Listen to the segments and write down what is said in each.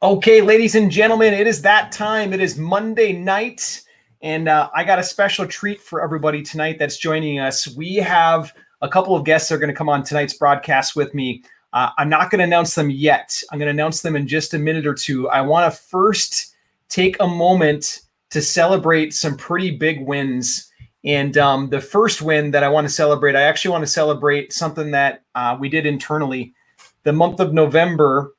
Okay, ladies and gentlemen, it is that time. It is Monday night, and I got a special treat for everybody tonight that's joining us. We have a couple of guests that are going to come on tonight's broadcast with me. I'm not going to announce them yet. I'm going to announce them in just a minute or two. I want to first take a moment to celebrate some pretty big wins. And the first win that I want to celebrate, I actually want to celebrate something that we did internally. The month of November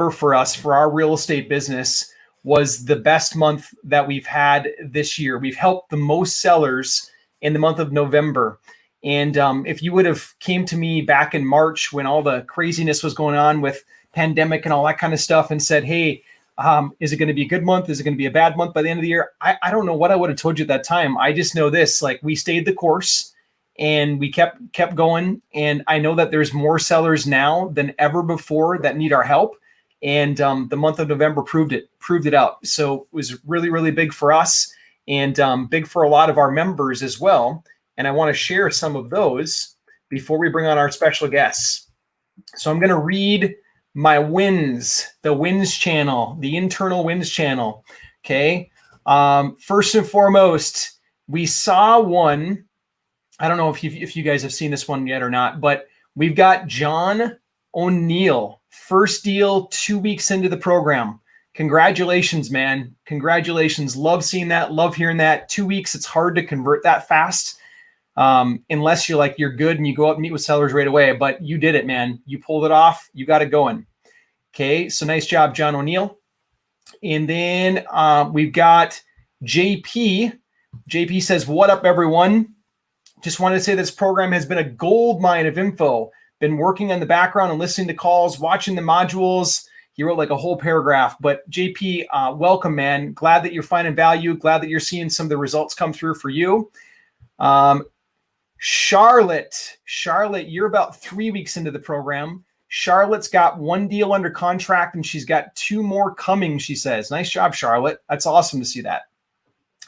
for us, for our real estate business, was the best month that we've had this year. We've helped the most sellers in the month of November. And if you would have came to me back in March when all the craziness was going on with pandemic and all that kind of stuff and said, hey, is it going to be a good month? Is it going to be a bad month by the end of the year? I don't know what I would have told you at that time. I just know this, like, we stayed the course. And we kept going. And I know that there's more sellers now than ever before that need our help. And the month of November proved it out. So it was really, really big for us and big for a lot of our members as well. And I want to share some of those before we bring on our special guests. So I'm going to read my wins, the wins channel, the internal wins channel. Okay. First and foremost, we saw one. I don't know if you guys have seen this one yet or not, but we've got John O'Neill, first deal 2 weeks into the program. Congratulations, man. Congratulations. Love seeing that. Love hearing that. 2 weeks. It's hard to convert that fast unless you're good and you go out and meet with sellers right away. But you did it, man. You pulled it off. You got it going. Okay. So nice job, John O'Neill. And then we've got JP. JP says, what up, everyone? Just wanted to say this program has been a gold mine of info. Been working in the background and listening to calls, watching the modules. He wrote like a whole paragraph. But JP, welcome, man. Glad that you're finding value. Glad that you're seeing some of the results come through for you. Charlotte, you're about 3 weeks into the program. Charlotte's got one deal under contract and she's got two more coming, she says. Nice job, Charlotte. That's awesome to see that.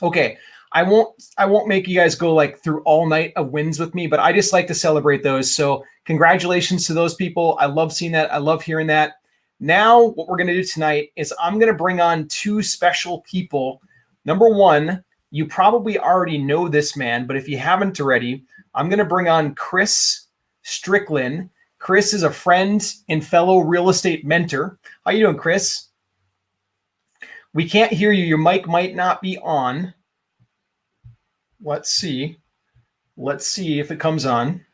Okay. I won't make you guys go like through all night of wins with me, but I just like to celebrate those. So congratulations to those people. I love seeing that. I love hearing that. Now, what we're going to do tonight is I'm going to bring on two special people. Number one, you probably already know this man, but if you haven't already, I'm going to bring on Chris Strickland. Chris is a friend and fellow real estate mentor. How you doing, Chris? We can't hear you. Your mic might not be on. Let's see if it comes on.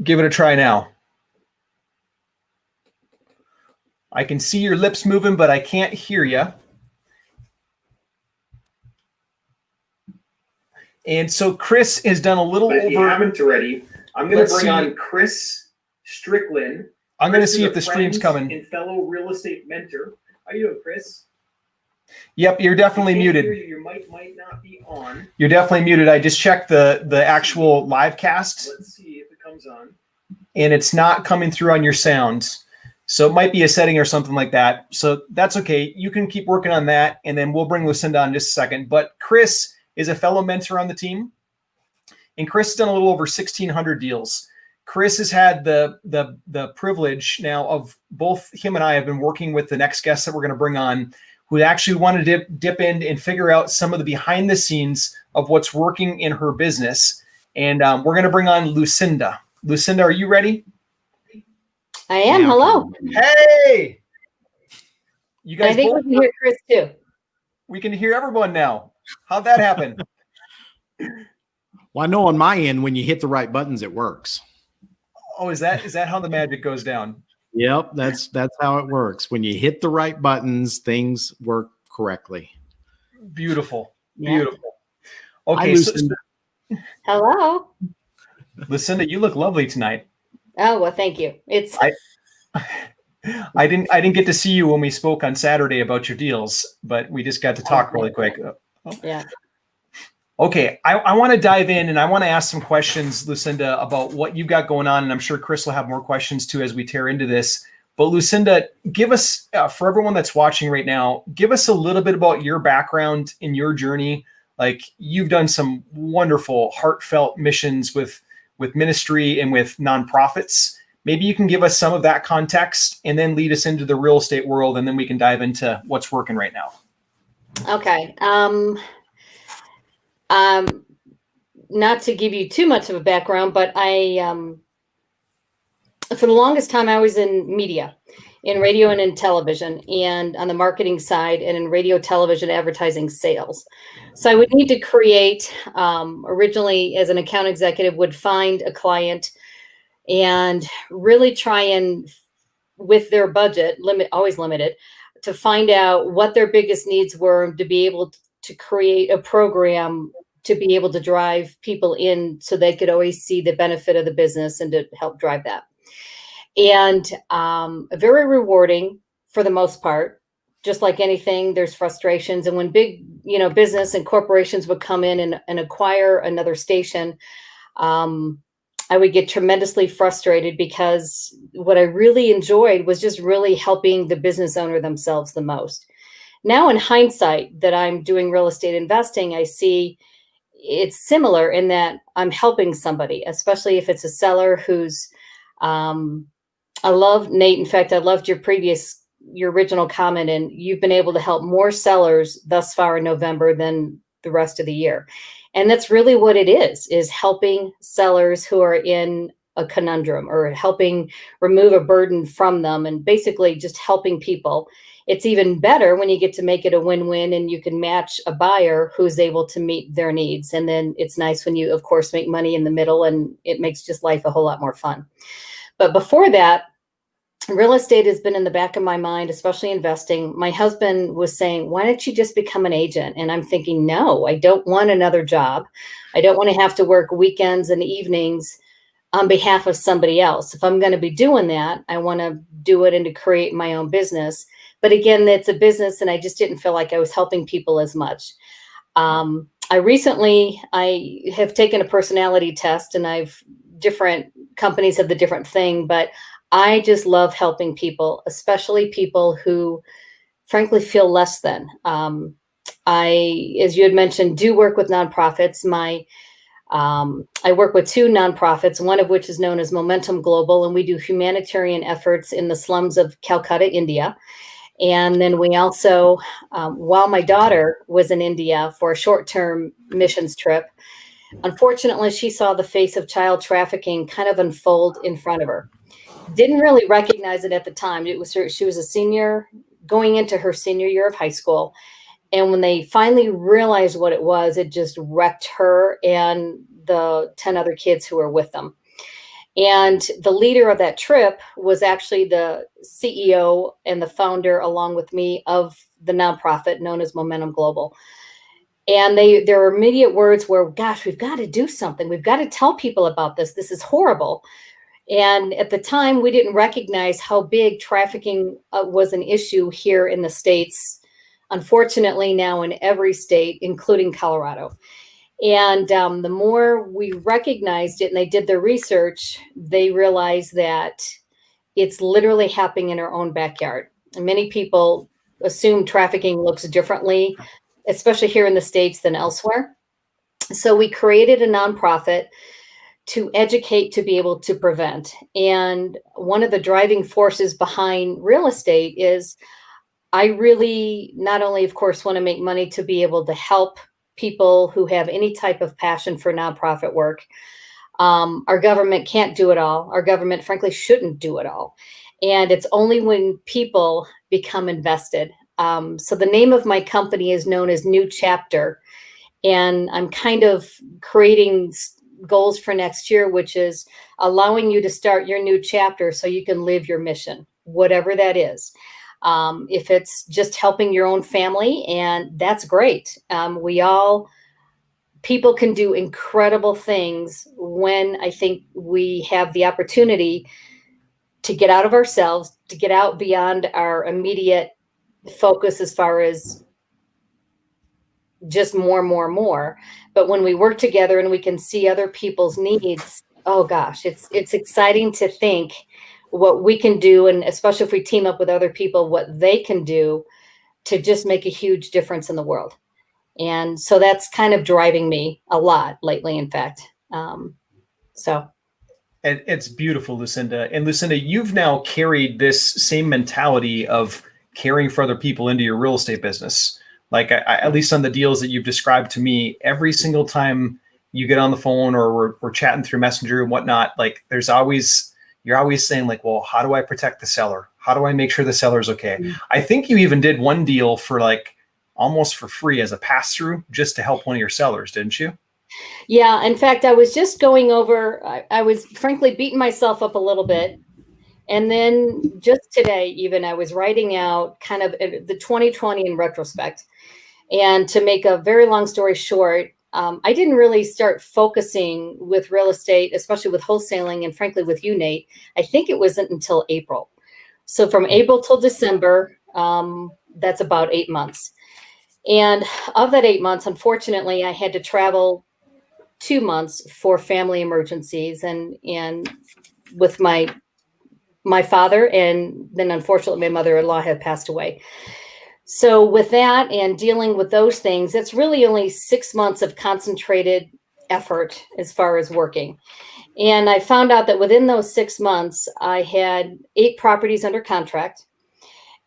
Give it a try now. I can see your lips moving, but I can't hear you. And so Chris has done a little over. If you haven't already, I'm going to bring on Chris Strickland. I'm going to see if the stream's coming. And fellow real estate mentor. How you doing, Chris? Yep, you're definitely muted. Your mic might not be on. You're definitely muted. I just checked the actual live cast. Let's see if it comes on. And it's not coming through on your sound. So it might be a setting or something like that. So that's okay. You can keep working on that, and then we'll bring Lucinda on in just a second. But Chris is a fellow mentor on the team, and Chris has done a little over 1,600 deals. Chris has had the privilege now of both him and I have been working with the next guest that we're going to bring on, who actually wanted to dip in and figure out some of the behind the scenes of what's working in her business. And we're going to bring on Lucinda. Lucinda, are you ready? I am. Hello. Hey! You guys, I think we can hear Chris too. We can hear everyone now. How'd that happen? Well, I know on my end, when you hit the right buttons, it works. Oh, is that how the magic goes down? Yep, that's how it works. When you hit the right buttons, things work correctly. Beautiful. Yeah. Beautiful. Okay. Hello. Lucinda, you look lovely tonight. Oh, well, thank you. I didn't get to see you when we spoke on Saturday about your deals, but we just got to talk really quick. Yeah. Okay, I want to dive in and I want to ask some questions, Lucinda, about what you've got going on. And I'm sure Chris will have more questions too as we tear into this. But Lucinda, give us, for everyone that's watching right now, give us a little bit about your background in your journey. Like, you've done some wonderful, heartfelt missions with ministry and with nonprofits. Maybe you can give us some of that context and then lead us into the real estate world, and then we can dive into what's working right now. Okay. Not to give you too much of a background, but for the longest time, I was in media, in radio and in television, and on the marketing side, and in radio, television, advertising, sales. So I would need to create, originally as an account executive, would find a client and really try and, with their budget, always limited, to find out what their biggest needs were, to be able to create a program to be able to drive people in so they could always see the benefit of the business and to help drive that. And very rewarding for the most part. Just like anything, there's frustrations. And when big, business and corporations would come in and acquire another station, I would get tremendously frustrated, because what I really enjoyed was just really helping the business owner themselves the most. Now, in hindsight, that I'm doing real estate investing, I see it's similar in that I'm helping somebody, especially if it's a seller who's, I love, Nate, in fact, I loved your original comment, and you've been able to help more sellers thus far in November than the rest of the year. And that's really what it is helping sellers who are in a conundrum, or helping remove a burden from them, and basically just helping people. It's even better when you get to make it a win-win, and you can match a buyer who's able to meet their needs. And then it's nice when you, of course, make money in the middle, and it makes just life a whole lot more fun. But before that, real estate has been in the back of my mind, especially investing. My husband was saying, why don't you just become an agent? And I'm thinking, no, I don't want another job. I don't want to have to work weekends and evenings on behalf of somebody else. If I'm going to be doing that, I want to do it and to create my own business. But again, it's a business, and I just didn't feel like I was helping people as much. I have taken a personality test, and different companies have the different thing, but I just love helping people, especially people who frankly feel less than. I, as you had mentioned, do work with nonprofits. I work with two nonprofits, one of which is known as Momentum Global, and we do humanitarian efforts in the slums of Calcutta, India. And then we also, while my daughter was in India for a short-term missions trip, unfortunately, she saw the face of child trafficking kind of unfold in front of her. Didn't really recognize it at the time. She was a senior going into her senior year of high school. And when they finally realized what it was, it just wrecked her and the 10 other kids who were with them. And the leader of that trip was actually the CEO and the founder, along with me, of the nonprofit known as Momentum Global. And their immediate words were, gosh, we've got to do something. We've got to tell people about this. This is horrible. And at the time, we didn't recognize how big trafficking was an issue here in the States. Unfortunately, now in every state, including Colorado. And the more we recognized it and they did their research, they realized that it's literally happening in our own backyard. And many people assume trafficking looks differently, especially here in the States, than elsewhere. So we created a nonprofit to educate, to be able to prevent. And one of the driving forces behind real estate is I really not only, of course, want to make money to be able to help people who have any type of passion for nonprofit work. Our government can't do it all. Our government, frankly, shouldn't do it all. And it's only when people become invested. So the name of my company is known as New Chapter. And I'm kind of creating goals for next year, which is allowing you to start your new chapter so you can live your mission, whatever that is. If it's just helping your own family, and that's great. People can do incredible things when I think we have the opportunity to get out of ourselves, to get out beyond our immediate focus as far as just more. But when we work together and we can see other people's needs, oh gosh, it's exciting to think what we can do, and especially if we team up with other people, what they can do to just make a huge difference in the world. And so that's kind of driving me a lot lately, in fact. So And it's beautiful, Lucinda. And Lucinda, you've now carried this same mentality of caring for other people into your real estate business. Like at least on the deals that you've described to me, every single time you get on the phone or we're chatting through Messenger and whatnot, like you're always saying like, well, how do I protect the seller? How do I make sure the seller's okay? Mm-hmm. I think you even did one deal for like almost for free as a pass through just to help one of your sellers, didn't you? Yeah. In fact, I was just going over, I was frankly beating myself up a little bit. And then just today, even I was writing out kind of the 2020 in retrospect. And to make a very long story short, I didn't really start focusing with real estate, especially with wholesaling and frankly with you, Nate. I think it wasn't until April. So from April till December, that's about 8 months. And of that 8 months, unfortunately, I had to travel 2 months for family emergencies and with my father, and then unfortunately my mother-in-law had passed away. So with that and dealing with those things, it's really only 6 months of concentrated effort as far as working. And I found out that within those 6 months, I had 8 properties under contract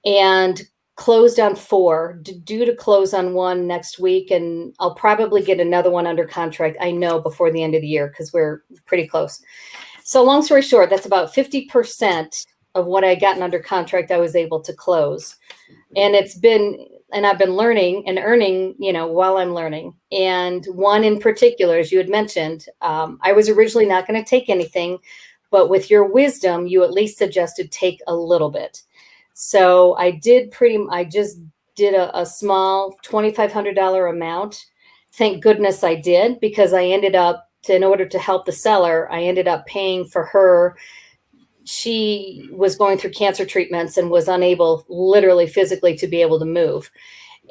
and closed on 4, due to close on 1 next week. And I'll probably get another one under contract, I know, before the end of the year because we're pretty close. So long story short, that's about 50% of what I gotten under contract I was able to close. And I've been learning and earning, while I'm learning. And one in particular, as you had mentioned, I was originally not going to take anything, but with your wisdom, you at least suggested take a little bit. So I just did a small $2,500 amount. Thank goodness I did, because I ended up, in order to help the seller, I ended up paying for her. She was going through cancer treatments and was unable, literally physically, to be able to move.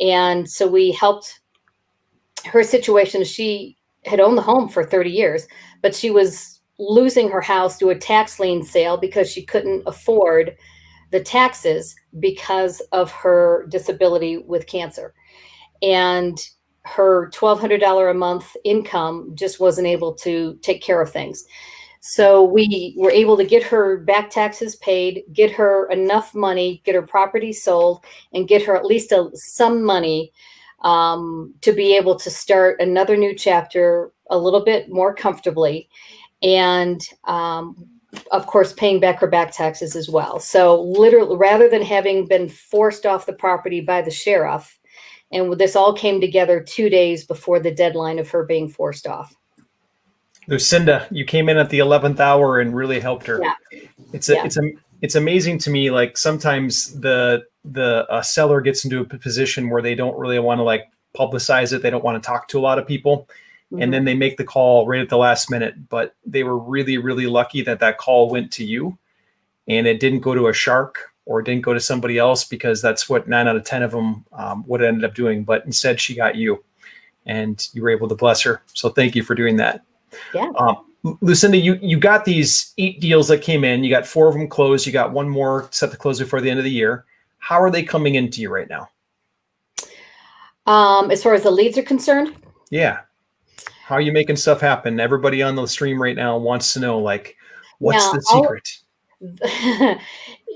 And so we helped her situation. She had owned the home for 30 years, but she was losing her house to a tax lien sale because she couldn't afford the taxes because of her disability with cancer. And her $1,200 a month income just wasn't able to take care of things. So we were able to get her back taxes paid, get her enough money, get her property sold, and get her at least some money to be able to start another new chapter a little bit more comfortably. And of course, paying back her back taxes as well. So literally, rather than having been forced off the property by the sheriff, and this all came together 2 days before the deadline of her being forced off. Lucinda, you came in at the 11th hour and really helped her. Yeah. It's amazing to me. Like sometimes the seller gets into a position where they don't really want to like publicize it. They don't want to talk to a lot of people. Mm-hmm. And then they make the call right at the last minute, but they were really, really lucky that call went to you and it didn't go to a shark or it didn't go to somebody else, because that's what 9 out of 10 of them would have ended up doing. But instead she got you and you were able to bless her. So thank you for doing that. Yeah. Lucinda, you got these 8 deals that came in. You got 4 of them closed. You got 1 more set to close before the end of the year. How are they coming into you right now? As far as the leads are concerned? Yeah. How are you making stuff happen? Everybody on the stream right now wants to know, like, what's the secret?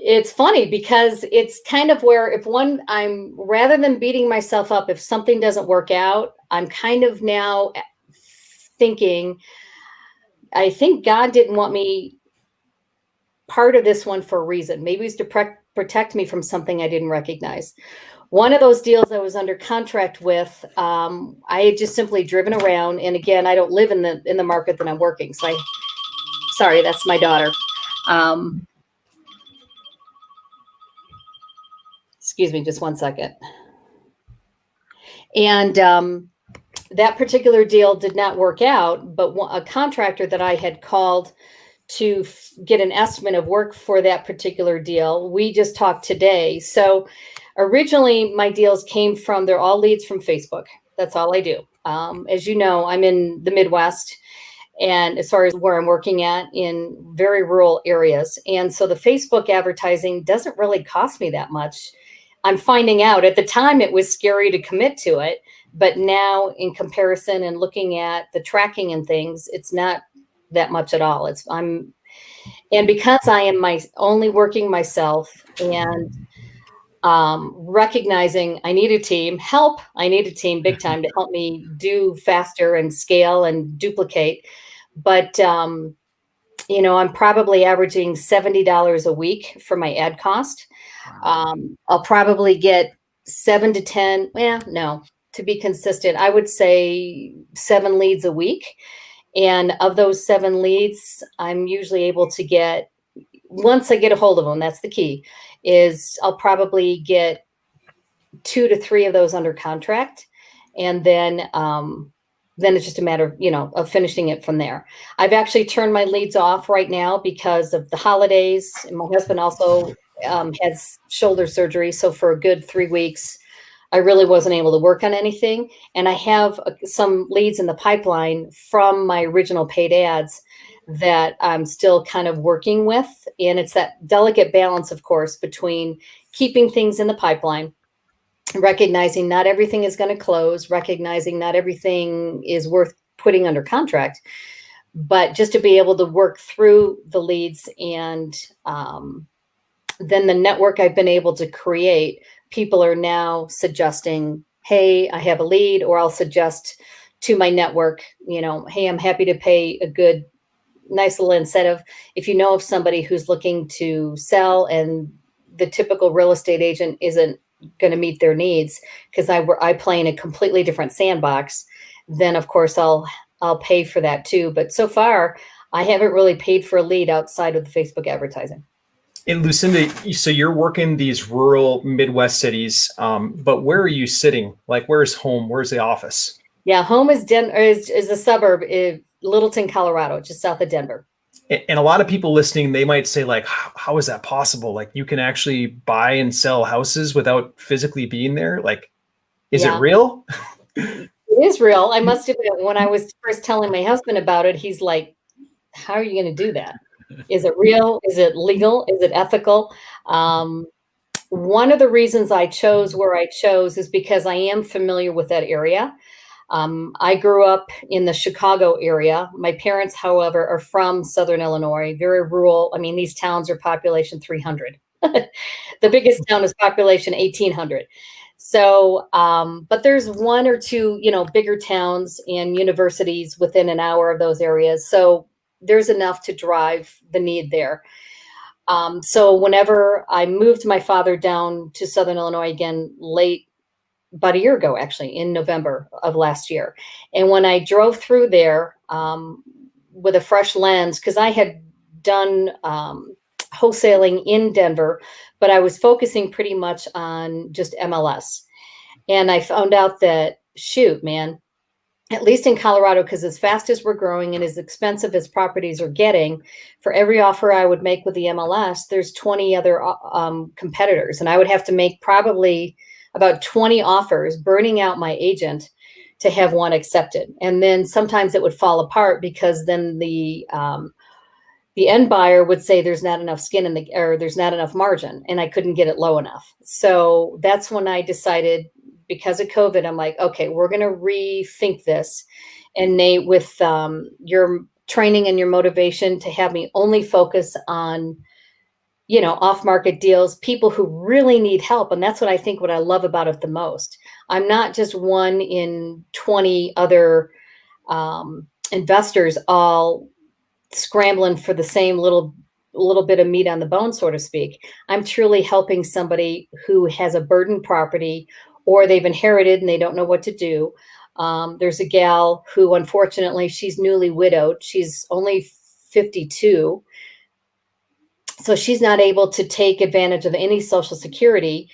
It's funny because it's kind of where I'm rather than beating myself up, if something doesn't work out, I'm kind of now thinking, I think God didn't want me part of this one for a reason. Maybe it's to protect me from something I didn't recognize. One of those deals I was under contract with, I had just simply driven around. And again, I don't live in the market that I'm working. So sorry, that's my daughter. Excuse me, just 1 second. And that particular deal did not work out, but a contractor that I had called to get an estimate of work for that particular deal, we just talked today. So originally my deals they're all leads from Facebook. That's all I do. As you know, I'm in the Midwest, and as far as where I'm working at, in very rural areas. And so the Facebook advertising doesn't really cost me that much. I'm finding out at the time it was scary to commit to it, but now in comparison and looking at the tracking and things, it's not that much at all. And because I am only working myself and recognizing I need a team, I need a team big time to help me do faster and scale and duplicate. But, I'm probably averaging $70 a week for my ad cost. I'll probably get 7 to 10. Well, no, to be consistent, I would say 7 leads a week. And of those 7 leads, I'm usually able to get, once I get a hold of them, that's the key, is I'll probably get 2 to 3 of those under contract. And then it's just a matter of, of finishing it from there. I've actually turned my leads off right now because of the holidays. And my husband also has shoulder surgery. So for a good 3 weeks, I really wasn't able to work on anything. And I have some leads in the pipeline from my original paid ads that I'm still kind of working with. And it's that delicate balance, of course, between keeping things in the pipeline, recognizing not everything is going to close, recognizing not everything is worth putting under contract, but just to be able to work through the leads. And then the network I've been able to create, people are now suggesting, hey, I have a lead, or I'll suggest to my network, hey, I'm happy to pay a good, nice little incentive if you know of somebody who's looking to sell and the typical real estate agent isn't going to meet their needs, because I play in a completely different sandbox, then of course I'll pay for that too. But so far, I haven't really paid for a lead outside of the Facebook advertising. And Lucinda, so you're working these rural Midwest cities, but where are you sitting? Like, where's home? Where's the office? Yeah, home is is a suburb, Littleton, Colorado, just south of Denver. And a lot of people listening, they might say, like, how is that possible? Like, you can actually buy and sell houses without physically being there? Like, is it real? It is real. I must admit, when I was first telling my husband about it, he's like, how are you going to do that? Is it real? Is it legal? Is it ethical? One of the reasons I chose where I chose is because I am familiar with that area. I grew up in the Chicago area. My parents, however, are from Southern Illinois, very rural. I mean, these towns are population 300. The biggest town is population 1,800. So, but there's 1 or 2, bigger towns and universities within an hour of those areas. So there's enough to drive the need there. So whenever I moved my father down to Southern Illinois again, about a year ago, actually, in November of last year. And when I drove through there with a fresh lens, because I had done wholesaling in Denver, but I was focusing pretty much on just MLS. And I found out that, shoot, man, at least in Colorado, because as fast as we're growing and as expensive as properties are getting, for every offer I would make with the MLS, there's 20 other competitors. And I would have to make probably about 20 offers, burning out my agent to have one accepted. And then sometimes it would fall apart because then the end buyer would say there's not enough skin or there's not enough margin, and I couldn't get it low enough. So that's when I decided, because of COVID, I'm like, okay, we're going to rethink this. And Nate, with your training and your motivation to have me only focus on, off-market deals, people who really need help. And that's what I love about it the most. I'm not just one in 20 other investors all scrambling for the same little bit of meat on the bone, so to speak. I'm truly helping somebody who has a burdened property, or they've inherited and they don't know what to do. There's a gal who, unfortunately, she's newly widowed. She's only 52. So she's not able to take advantage of any Social Security,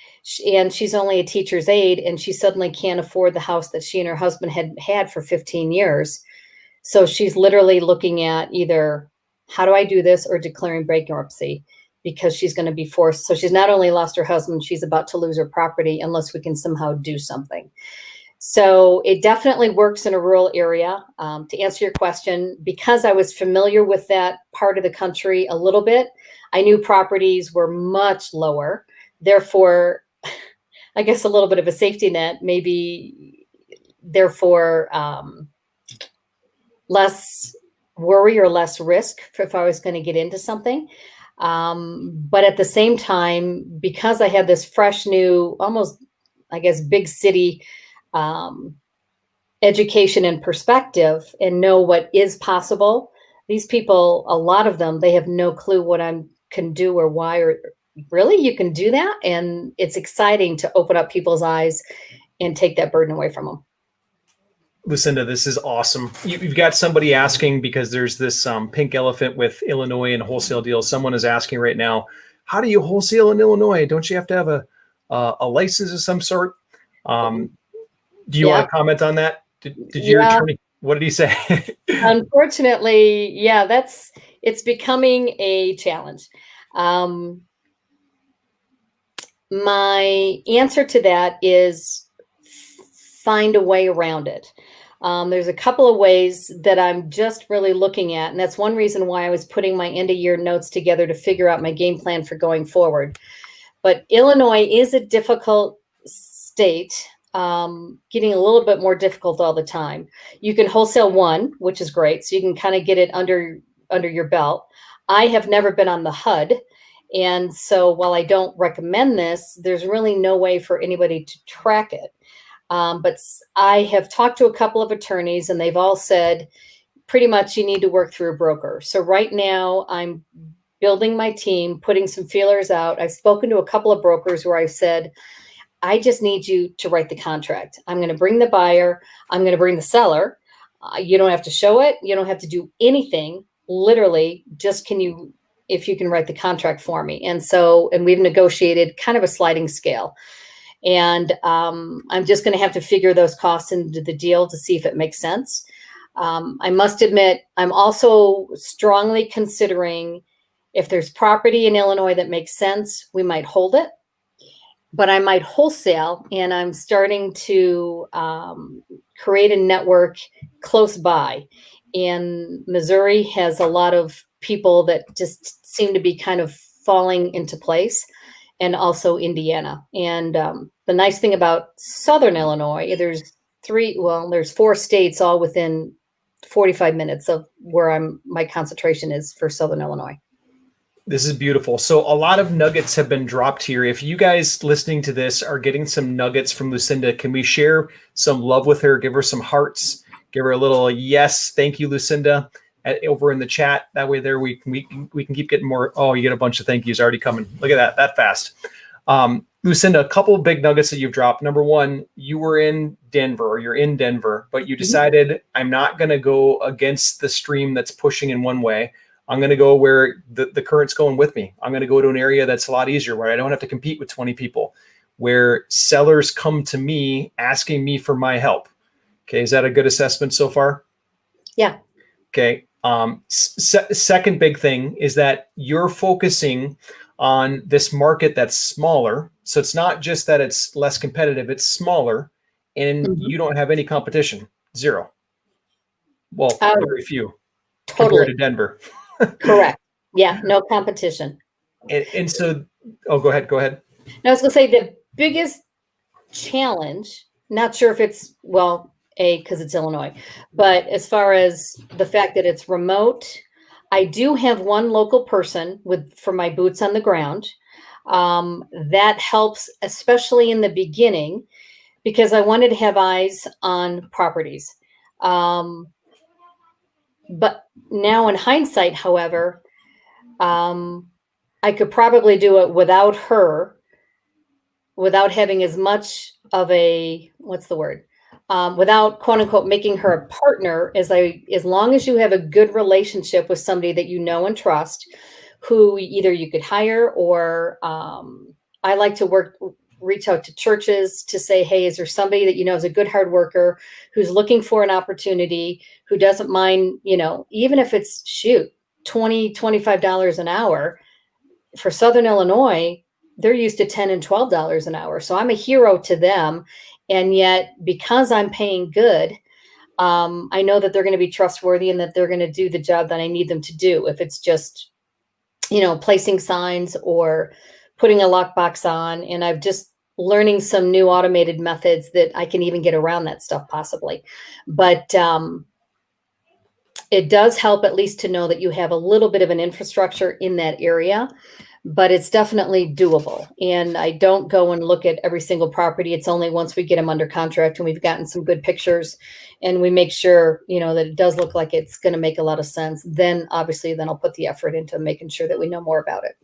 and she's only a teacher's aide, and she suddenly can't afford the house that she and her husband had for 15 years. So she's literally looking at either, how do I do this, or declaring bankruptcy, because she's going to be forced. So she's not only lost her husband, she's about to lose her property unless we can somehow do something. So it definitely works in a rural area. To answer your question, because I was familiar with that part of the country a little bit, I knew properties were much lower. Therefore, I guess a little bit of a safety net, maybe, therefore, less worry or less risk if I was going to get into something. But at the same time, because I had this fresh new, almost, I guess, big city education and perspective and know what is possible, these people, a lot of them, they have no clue what I can do or why, or really you can do that. And it's exciting to open up people's eyes and take that burden away from them. Lucinda, this is awesome. You've got somebody asking, because there's this pink elephant with Illinois and wholesale deals. Someone is asking right now, how do you wholesale in Illinois? Don't you have to have a license of some sort? Do you want to comment on that? Did your attorney, what did he say? Unfortunately, it's becoming a challenge. My answer to that is find a way around it. There's a couple of ways that I'm just really looking at, and that's one reason why I was putting my end of year notes together to figure out my game plan for going forward. But Illinois is a difficult state, getting a little bit more difficult all the time. You can wholesale one, which is great, so you can kind of get it under your belt. I have never been on the HUD, and so while I don't recommend this, there's really no way for anybody to track it. But I have talked to a couple of attorneys, and they've all said pretty much you need to work through a broker. So right now I'm building my team, putting some feelers out. I've spoken to a couple of brokers where I've said, I just need you to write the contract. I'm going to bring the buyer. I'm going to bring the seller. You don't have to show it. You don't have to do anything. Literally, just if you can write the contract for me. And we've negotiated kind of a sliding scale. And I'm just going to have to figure those costs into the deal to see if it makes sense. I must admit, I'm also strongly considering if there's property in Illinois that makes sense, we might hold it. But I might wholesale, and I'm starting to create a network close by. And Missouri has a lot of people that just seem to be kind of falling into place, and also Indiana. And the nice thing about Southern Illinois, there's 4 states all within 45 minutes of where my concentration is for Southern Illinois. This is beautiful. So a lot of nuggets have been dropped here. If you guys listening to this are getting some nuggets from Lucinda, can we share some love with her? Give her some hearts. Give her a little yes, thank you, Lucinda, over in the chat. That way there we can keep getting more. Oh, you get a bunch of thank yous already coming. Look at that fast. Lucinda, a couple of big nuggets that you've dropped. Number one, you were in Denver, or you're in Denver, but you decided I'm not going to go against the stream that's pushing in one way. I'm going to go where the current's going with me. I'm going to go to an area that's a lot easier, where I don't have to compete with 20 people, where sellers come to me asking me for my help. Okay. Is that a good assessment so far? Yeah. Okay. Second big thing is that you're focusing on this market that's smaller. So it's not just that it's less competitive, it's smaller, and you don't have any competition. Zero. Well, very few compared to Denver. Correct. Yeah, no competition. And so, go ahead. No, I was going to say the biggest challenge, not sure if it's, because it's Illinois, but as far as the fact that it's remote, I do have one local person for my boots on the ground. That helps, especially in the beginning, because I wanted to have eyes on properties. But now in hindsight, however, I could probably do it without her, without having as much of without quote unquote making her a partner, as long as you have a good relationship with somebody that you know and trust, who either you could hire, or I like to reach out to churches to say, hey, is there somebody that you know is a good hard worker, who's looking for an opportunity, who doesn't mind, even if it's $20, $25 an hour. For Southern Illinois, they're used to $10 and $12 an hour. So I'm a hero to them. And yet, because I'm paying good, I know that they're going to be trustworthy and that they're going to do the job that I need them to do. If it's just, placing signs or putting a lockbox on, and I've just learning some new automated methods that I can even get around that stuff possibly. But it does help at least to know that you have a little bit of an infrastructure in that area, but it's definitely doable. And I don't go and look at every single property. It's only once we get them under contract and we've gotten some good pictures and we make sure, that it does look like it's going to make a lot of sense. Then obviously, then I'll put the effort into making sure that we know more about it.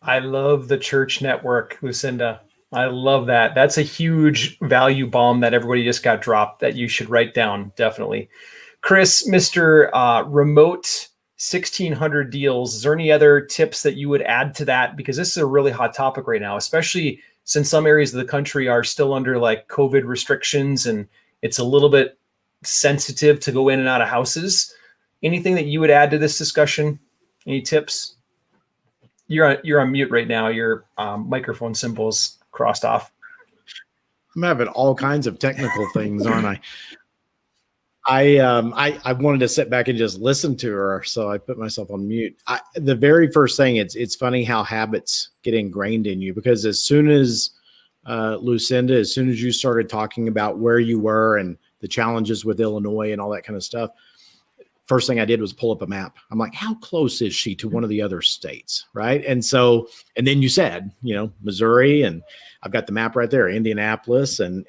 I love the church network, Lucinda. I love that. That's a huge value bomb that everybody just got dropped that you should write down. Definitely. Chris, Mr. Remote 1600 Deals, is there any other tips that you would add to that? Because this is a really hot topic right now, especially since some areas of the country are still under like COVID restrictions and it's a little bit sensitive to go in and out of houses. Anything that you would add to this discussion? Any tips? You're on mute right now. Your microphone symbol's crossed off. I'm having all kinds of technical things, aren't I? I wanted to sit back and just listen to her, so I put myself on mute. The very first thing, it's funny how habits get ingrained in you, because as soon as Lucinda, as soon as you started talking about where you were and the challenges with Illinois and all that kind of stuff, first thing I did was pull up a map. I'm like, how close is she to one of the other states? Right. And then you said, Missouri, and I've got the map right there, Indianapolis and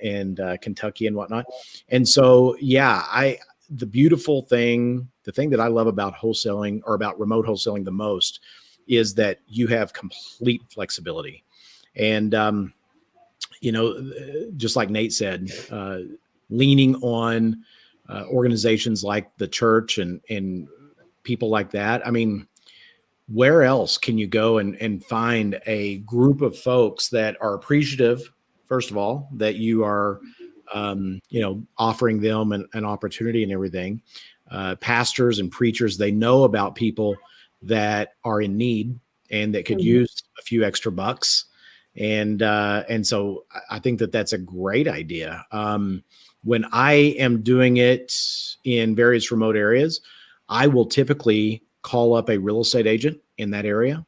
Kentucky and whatnot. And so, yeah, the beautiful thing, the thing that I love about wholesaling or about remote wholesaling the most is that you have complete flexibility. And, just like Nate said, leaning on organizations like the church and people like that. I mean, where else can you go and find a group of folks that are appreciative, first of all, that you are, offering them an opportunity and everything. Pastors and preachers, they know about people that are in need and that could use a few extra bucks. And so I think that that's a great idea. When I am doing it in various remote areas, I will typically call up a real estate agent in that area.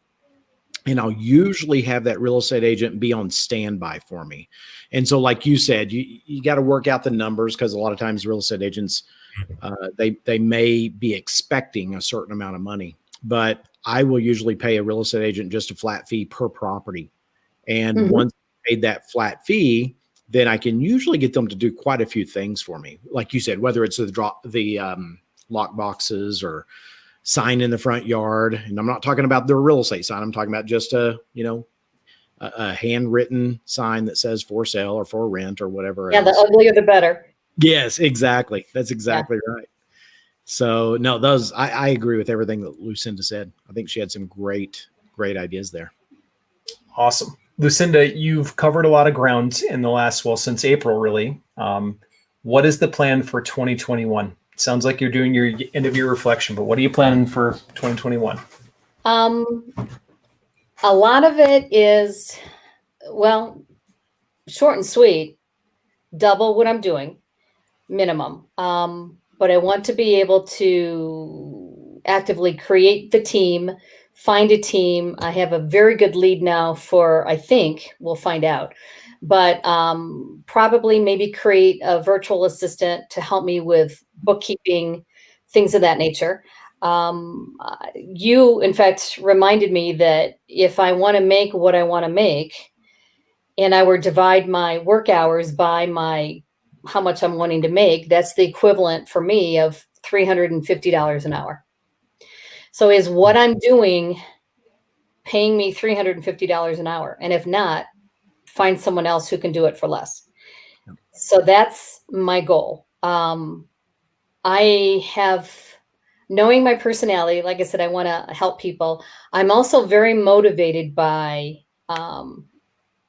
And I'll usually have that real estate agent be on standby for me. And so, like you said, you got to work out the numbers, because a lot of times real estate agents, they may be expecting a certain amount of money, but I will usually pay a real estate agent just a flat fee per property. And once I paid that flat fee, then I can usually get them to do quite a few things for me. Like you said, whether it's the lock boxes or sign in the front yard. And I'm not talking about the real estate sign. I'm talking about just a handwritten sign that says for sale or for rent or whatever. Yeah, the uglier the better. Yes, exactly. That's exactly right. So no, I agree with everything that Lucinda said. I think she had some great ideas there. Awesome. Lucinda, you've covered a lot of ground in the last, since April, really. What is the plan for 2021? Sounds like you're doing your end of year reflection, but what are you planning for 2021? A lot of it is, short and sweet, double what I'm doing, minimum. But I want to be able to actively create the team, find a team. I have a very good lead now I think we'll find out, but probably maybe create a virtual assistant to help me with bookkeeping, things of that nature. You, in fact, reminded me that if I want to make what I want to make, and I were divide my work hours by how much I'm wanting to make, that's the equivalent for me of $350 an hour. So is what I'm doing paying me $350 an hour? And if not, find someone else who can do it for less. So that's my goal. I have, knowing my personality, like I said, I want to help people. I'm also very motivated by fun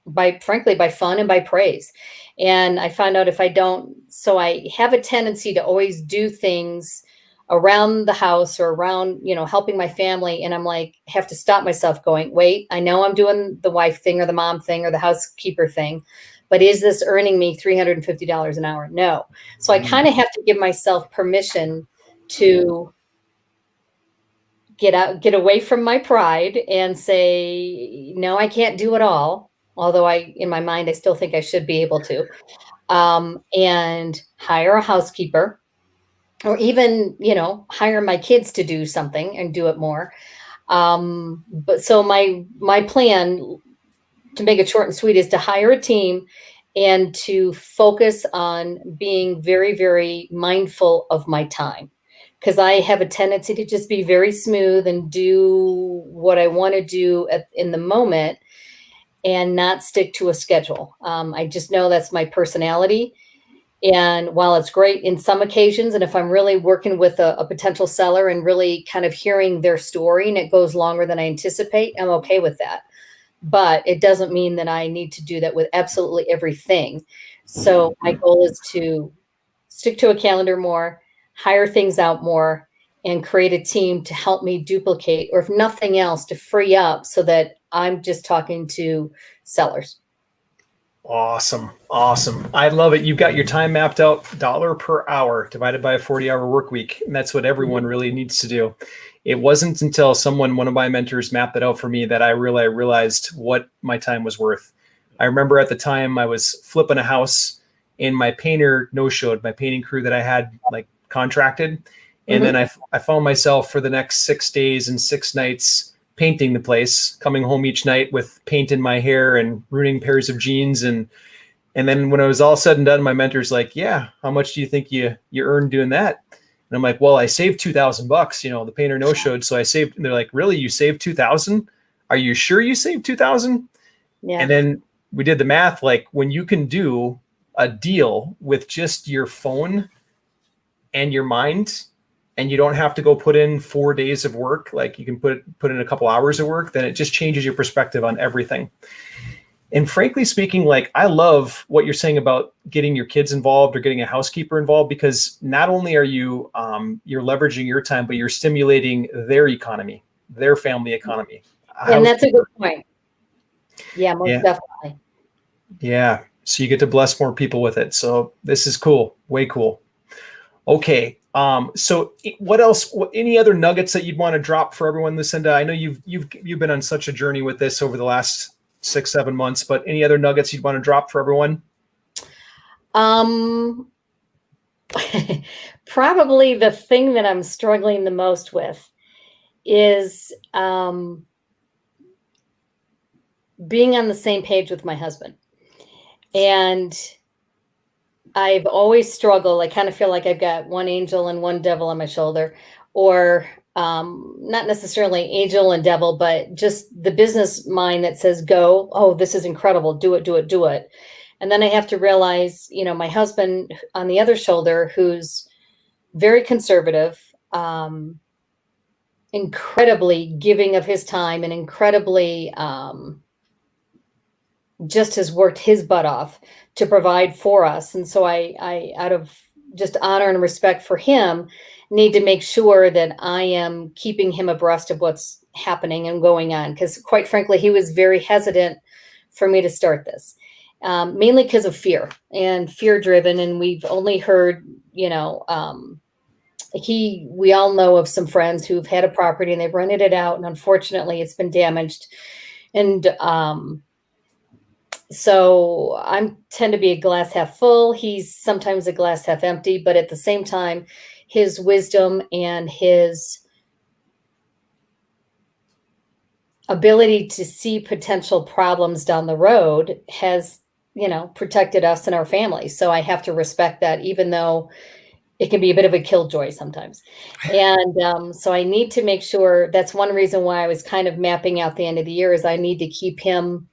and by praise. And I found out if I don't, so I have a tendency to always do things around the house or around, helping my family. And I'm like, have to stop myself going, wait, I know I'm doing the wife thing or the mom thing or the housekeeper thing, but is this earning me $350 an hour? No. So I kind of have to give myself permission to get away from my pride and say, no, I can't do it all. Although in my mind, I still think I should be able to, and hire a housekeeper. or even, hire my kids to do something and do it more. But so my plan, to make it short and sweet, is to hire a team and to focus on being very, very mindful of my time. Because I have a tendency to just be very smooth and do what I want to do in the moment and not stick to a schedule. I just know that's my personality. And while it's great in some occasions, and if I'm really working with a potential seller and really kind of hearing their story and it goes longer than I anticipate, I'm okay with that. But it doesn't mean that I need to do that with absolutely everything. So my goal is to stick to a calendar more, hire things out more, and create a team to help me duplicate, or if nothing else, to free up so that I'm just talking to sellers. Awesome. Awesome. I love it. You've got your time mapped out, dollar per hour divided by a 40-hour work week. And that's what everyone really needs to do. It wasn't until one of my mentors mapped it out for me that I realized what my time was worth. I remember at the time I was flipping a house and my painter no-showed, my painting crew that I had like contracted. And then I found myself for the next 6 days and 6 nights painting the place, coming home each night with paint in my hair and ruining pairs of jeans. And then when it was all said and done, my mentor's like, yeah, how much do you think you earned doing that? And I'm like, well, I saved $2,000, the painter no-showed. So I saved, and they're like, really? You saved 2,000? Are you sure you saved 2,000? Yeah. And then we did the math. Like when you can do a deal with just your phone and your mind, and you don't have to go put in 4 days of work, like you can put in a couple hours of work, then it just changes your perspective on everything. And frankly speaking, like I love what you're saying about getting your kids involved or getting a housekeeper involved, because not only are you you're leveraging your time, but you're stimulating their economy, their family economy. And that's a good point. Yeah, most definitely. Yeah. So you get to bless more people with it. So this is cool. Way cool. Okay. So what else, any other nuggets that you'd want to drop for everyone, Lucinda? I know you've been on such a journey with this over the last 6-7 months, but any other nuggets you'd want to drop for everyone? Probably the thing that I'm struggling the most with is being on the same page with my husband. And I've always struggled. I kind of feel like I've got one angel and one devil on my shoulder, or not necessarily angel and devil, but just the business mind that says, go, oh, this is incredible. Do it, do it, do it. And then I have to realize, my husband on the other shoulder, who's very conservative, incredibly giving of his time and incredibly just has worked his butt off to provide for us. And so I out of just honor and respect for him, need to make sure that I am keeping him abreast of what's happening and going on. Because quite frankly, he was very hesitant for me to start this, mainly because of fear and fear driven. And we've only heard, we all know of some friends who've had a property and they've rented it out. And unfortunately, it's been damaged. And so I tend to be a glass half full. He's sometimes a glass half empty, but at the same time, his wisdom and his ability to see potential problems down the road has, protected us and our family. So I have to respect that, even though it can be a bit of a killjoy sometimes. And so I need to make sure, that's one reason why I was kind of mapping out the end of the year, is I need to keep him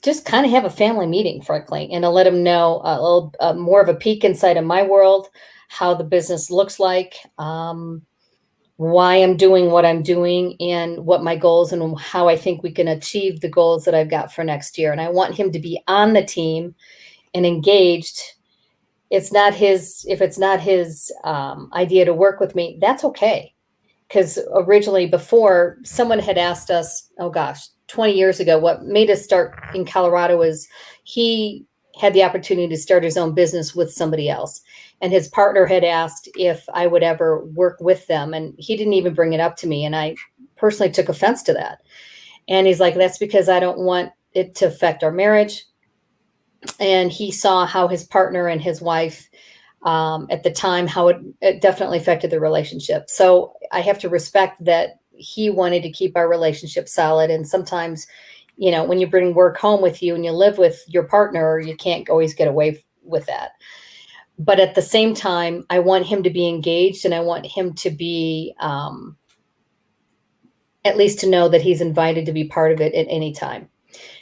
just kind of have a family meeting, frankly, and to let him know a little more of a peek inside of my world, how the business looks like, why I'm doing what I'm doing, and what my goals and how I think we can achieve the goals that I've got for next year. And I want him to be on the team and engaged. If it's not his idea to work with me, that's okay. Because originally, before, someone had asked us, 20 years ago, what made us start in Colorado is he had the opportunity to start his own business with somebody else. And his partner had asked if I would ever work with them. And he didn't even bring it up to me. And I personally took offense to that. And he's like, that's because I don't want it to affect our marriage. And he saw how his partner and his wife at the time, how it definitely affected the relationship. So I have to respect that he wanted to keep our relationship solid. And sometimes, when you bring work home with you and you live with your partner, you can't always get away with that. But at the same time, I want him to be engaged, and I want him to be, at least to know that he's invited to be part of it at any time.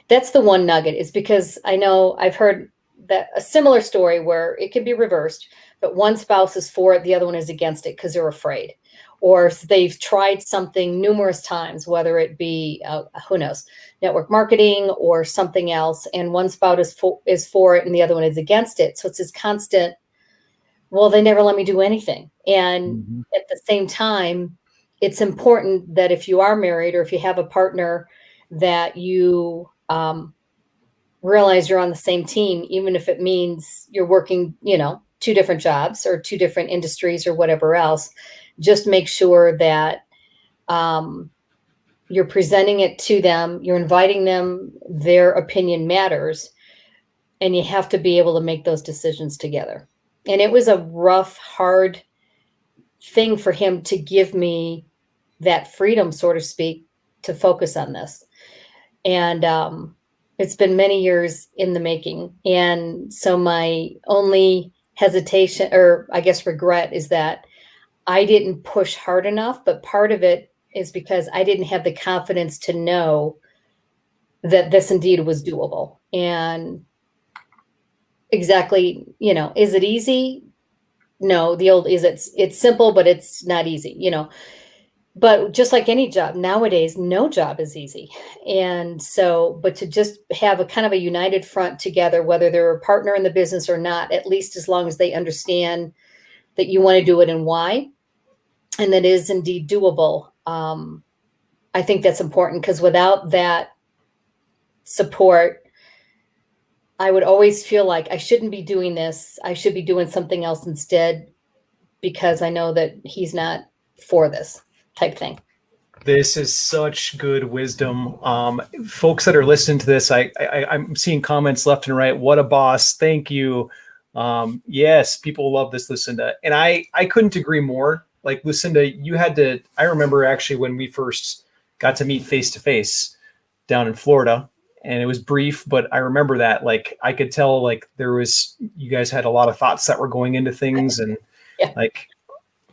That's the one nugget, is because I know I've heard that a similar story where it can be reversed, but one spouse is for it, the other one is against it because they're afraid, or they've tried something numerous times, whether it be, who knows, network marketing or something else. And one spouse is for it and the other one is against it. So it's this constant, well, they never let me do anything. And at the same time, it's important that if you are married or if you have a partner, that you realize you're on the same team, even if it means you're working, 2 different jobs or 2 different industries or whatever else. Just make sure that you're presenting it to them, you're inviting them, their opinion matters, and you have to be able to make those decisions together. And it was a rough, hard thing for him to give me that freedom, so to speak, to focus on this. And it's been many years in the making. And so my only hesitation, or I guess regret, is that I didn't push hard enough. But part of it is because I didn't have the confidence to know that this indeed was doable. And exactly, is it easy? No, the old is it's simple, but it's not easy, But just like any job nowadays, no job is easy. And so, but to just have a kind of a united front together, whether they're a partner in the business or not, at least as long as they understand that you want to do it and why, and that is indeed doable. I think that's important, because without that support, I would always feel like I shouldn't be doing this. I should be doing something else instead, because I know that he's not for this type thing. This is such good wisdom. Folks that are listening to this, I'm seeing comments left and right. What a boss. Thank you. Yes, people love this, Lucinda. And I couldn't agree more. Like, Lucinda, I remember actually when we first got to meet face to face down in Florida, and it was brief, but I remember that, like, I could tell, like, you guys had a lot of thoughts that were going into things, and like,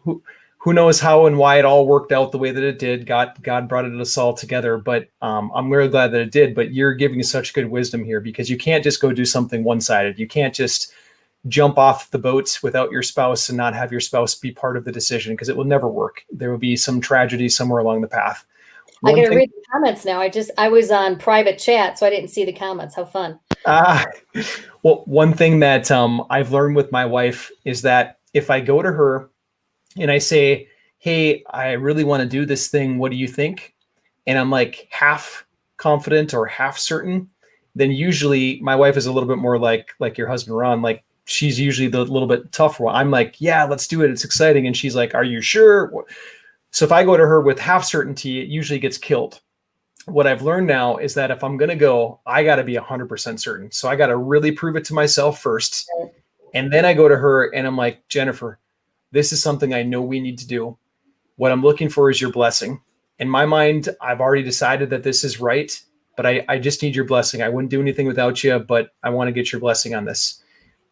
who knows how and why it all worked out the way that it did. God brought us all together, but I'm really glad that it did. But you're giving such good wisdom here, because you can't just go do something one-sided. You can't just jump off the boat without your spouse and not have your spouse be part of the decision, because it will never work. There will be some tragedy somewhere along the path. I got to read the comments now. I was on private chat, so I didn't see the comments. How fun. Well, one thing that I've learned with my wife is that if I go to her and I say, hey, I really want to do this thing, what do you think? And I'm like half confident or half certain, then usually my wife is a little bit more like your husband, Ron. Like, she's usually the little bit tougher one. I'm like, yeah, let's do it. It's exciting. And she's like, are you sure? So if I go to her with half certainty, it usually gets killed. What I've learned now is that if I'm going to go, I got to be 100% certain. So I got to really prove it to myself first. And then I go to her and I'm like, Jennifer, this is something I know we need to do. What I'm looking for is your blessing. In my mind, I've already decided that this is right, but I just need your blessing. I wouldn't do anything without you, but I want to get your blessing on this.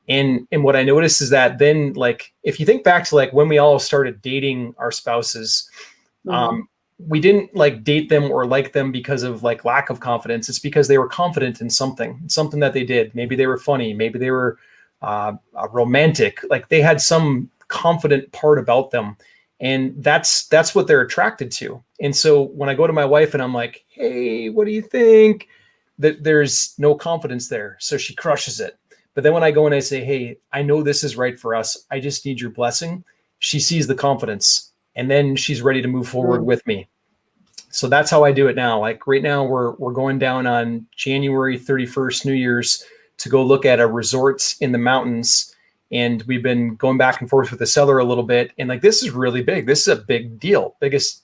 And what I noticed is that then, like, if you think back to like when we all started dating our spouses, we didn't like date them or like them because of like lack of confidence. It's because they were confident in something that they did. Maybe they were funny. Maybe they were romantic. Like, they had some confident part about them. And that's what they're attracted to. And so when I go to my wife and I'm like, hey, what do you think? That there's no confidence there. So she crushes it. But then when I go and I say, hey, I know this is right for us, I just need your blessing, she sees the confidence, and then she's ready to move forward with me. So that's how I do it now. Like, right now we're going down on January 31st, New Year's, to go look at a resort in the mountains. And we've been going back and forth with the seller a little bit. And like, this is really big. This is a big deal.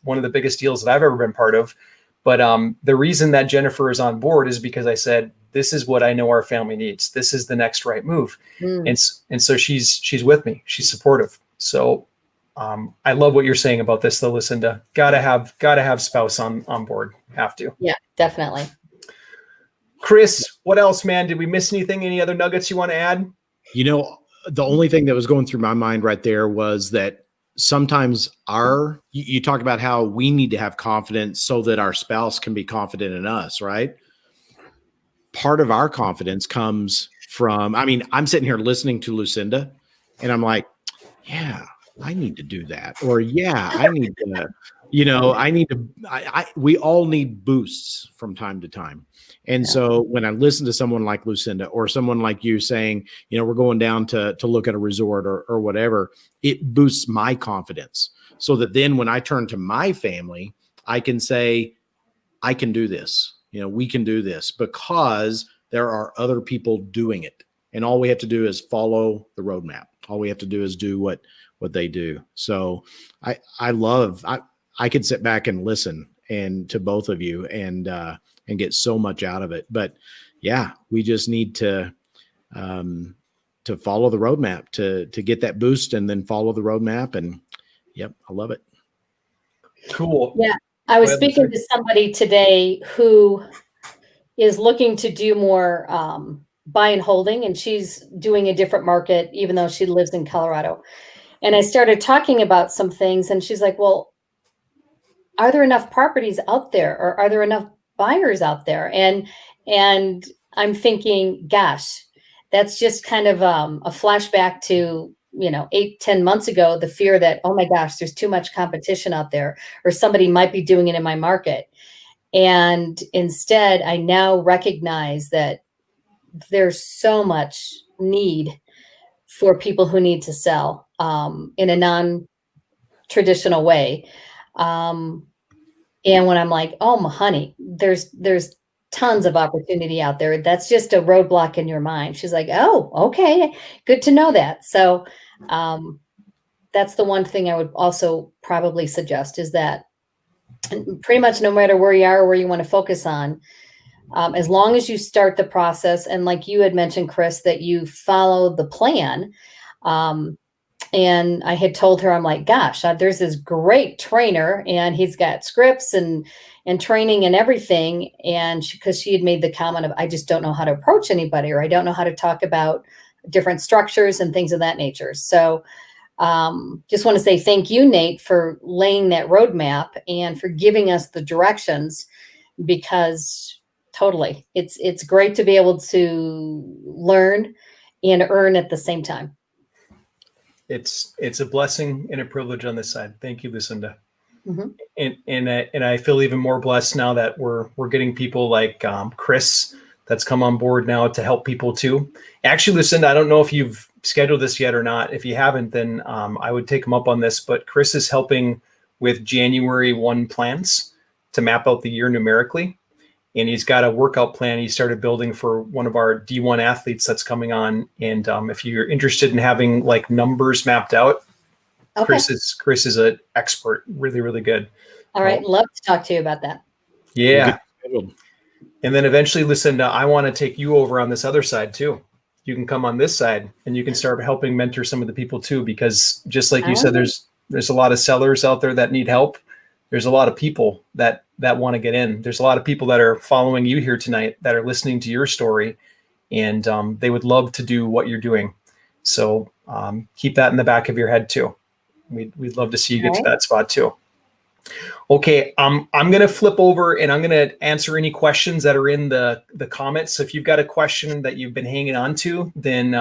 One of the biggest deals that I've ever been part of. But the reason that Jennifer is on board is because I said, This is what I know our family needs. This is the next right move. Mm. And so she's with me. She's supportive. So I love what you're saying about this though, Lucinda. Gotta have spouse on board. Have to. Yeah, definitely. Chris, what else, man? Did we miss anything? Any other nuggets you want to add? You know, the only thing that was going through my mind right there was that sometimes you talk about how we need to have confidence so that our spouse can be confident in us, right? Part of our confidence comes from, I mean, I'm sitting here listening to Lucinda and I'm like, yeah, I need to do that. Or yeah, I need to, we all need boosts from time to time. And so when I listen to someone like Lucinda or someone like you saying, we're going down to look at a resort or whatever, it boosts my confidence so that then when I turn to my family, I can say, I can do this. We can do this because there are other people doing it. And all we have to do is follow the roadmap. All we have to do is do what they do. So I could sit back and listen and to both of you and get so much out of it. But yeah, we just need to follow the roadmap to get that boost and then follow the roadmap. And yep, I love it. Cool. Yeah. I was speaking to somebody today who is looking to do more buy and holding, and she's doing a different market, even though she lives in Colorado. And I started talking about some things, and she's like, well, are there enough properties out there, or are there enough buyers out there? And I'm thinking, gosh, that's just kind of a flashback to 8-10 months ago, the fear that, oh my gosh, there's too much competition out there, or somebody might be doing it in my market. And instead, I now recognize that there's so much need for people who need to sell in a non-traditional way. And when I'm like, oh, my honey, there's tons of opportunity out there. That's just a roadblock in your mind. She's like, oh, okay, good to know that. So that's the one thing I would also probably suggest is that pretty much no matter where you are or where you want to focus on, as long as you start the process, and like you had mentioned, Chris, that you follow the plan. And I had told her, I'm like, gosh, there's this great trainer and he's got scripts and training and everything. And because she had made the comment of, I just don't know how to approach anybody, or I don't know how to talk about different structures and things of that nature. So just want to say thank you, Nate, for laying that roadmap and for giving us the directions, because totally, it's great to be able to learn and earn at the same time. It's a blessing and a privilege on this side. Thank you, Lucinda. Mm-hmm. And I feel even more blessed now that we're getting people like Chris that's come on board now to help people too. Actually, Lucinda, I don't know if you've scheduled this yet or not. If you haven't, then I would take him up on this. But Chris is helping with January 1 plans to map out the year numerically. And he's got a workout plan he started building for one of our D1 athletes that's coming on. And if you're interested in having like numbers mapped out, okay. Chris is an expert, really, really good. All right. Love to talk to you about that. Yeah. And then eventually, Lucinda, I want to take you over on this other side too. You can come on this side and you can start helping mentor some of the people too, because just like you said, there's a lot of sellers out there that need help. There's a lot of people that want to get in. There's a lot of people that are following you here tonight that are listening to your story, and they would love to do what you're doing. So keep that in the back of your head too. We'd love to see you get to that spot too. Okay, I'm going to flip over and I'm going to answer any questions that are in the comments. So if you've got a question that you've been hanging on to, then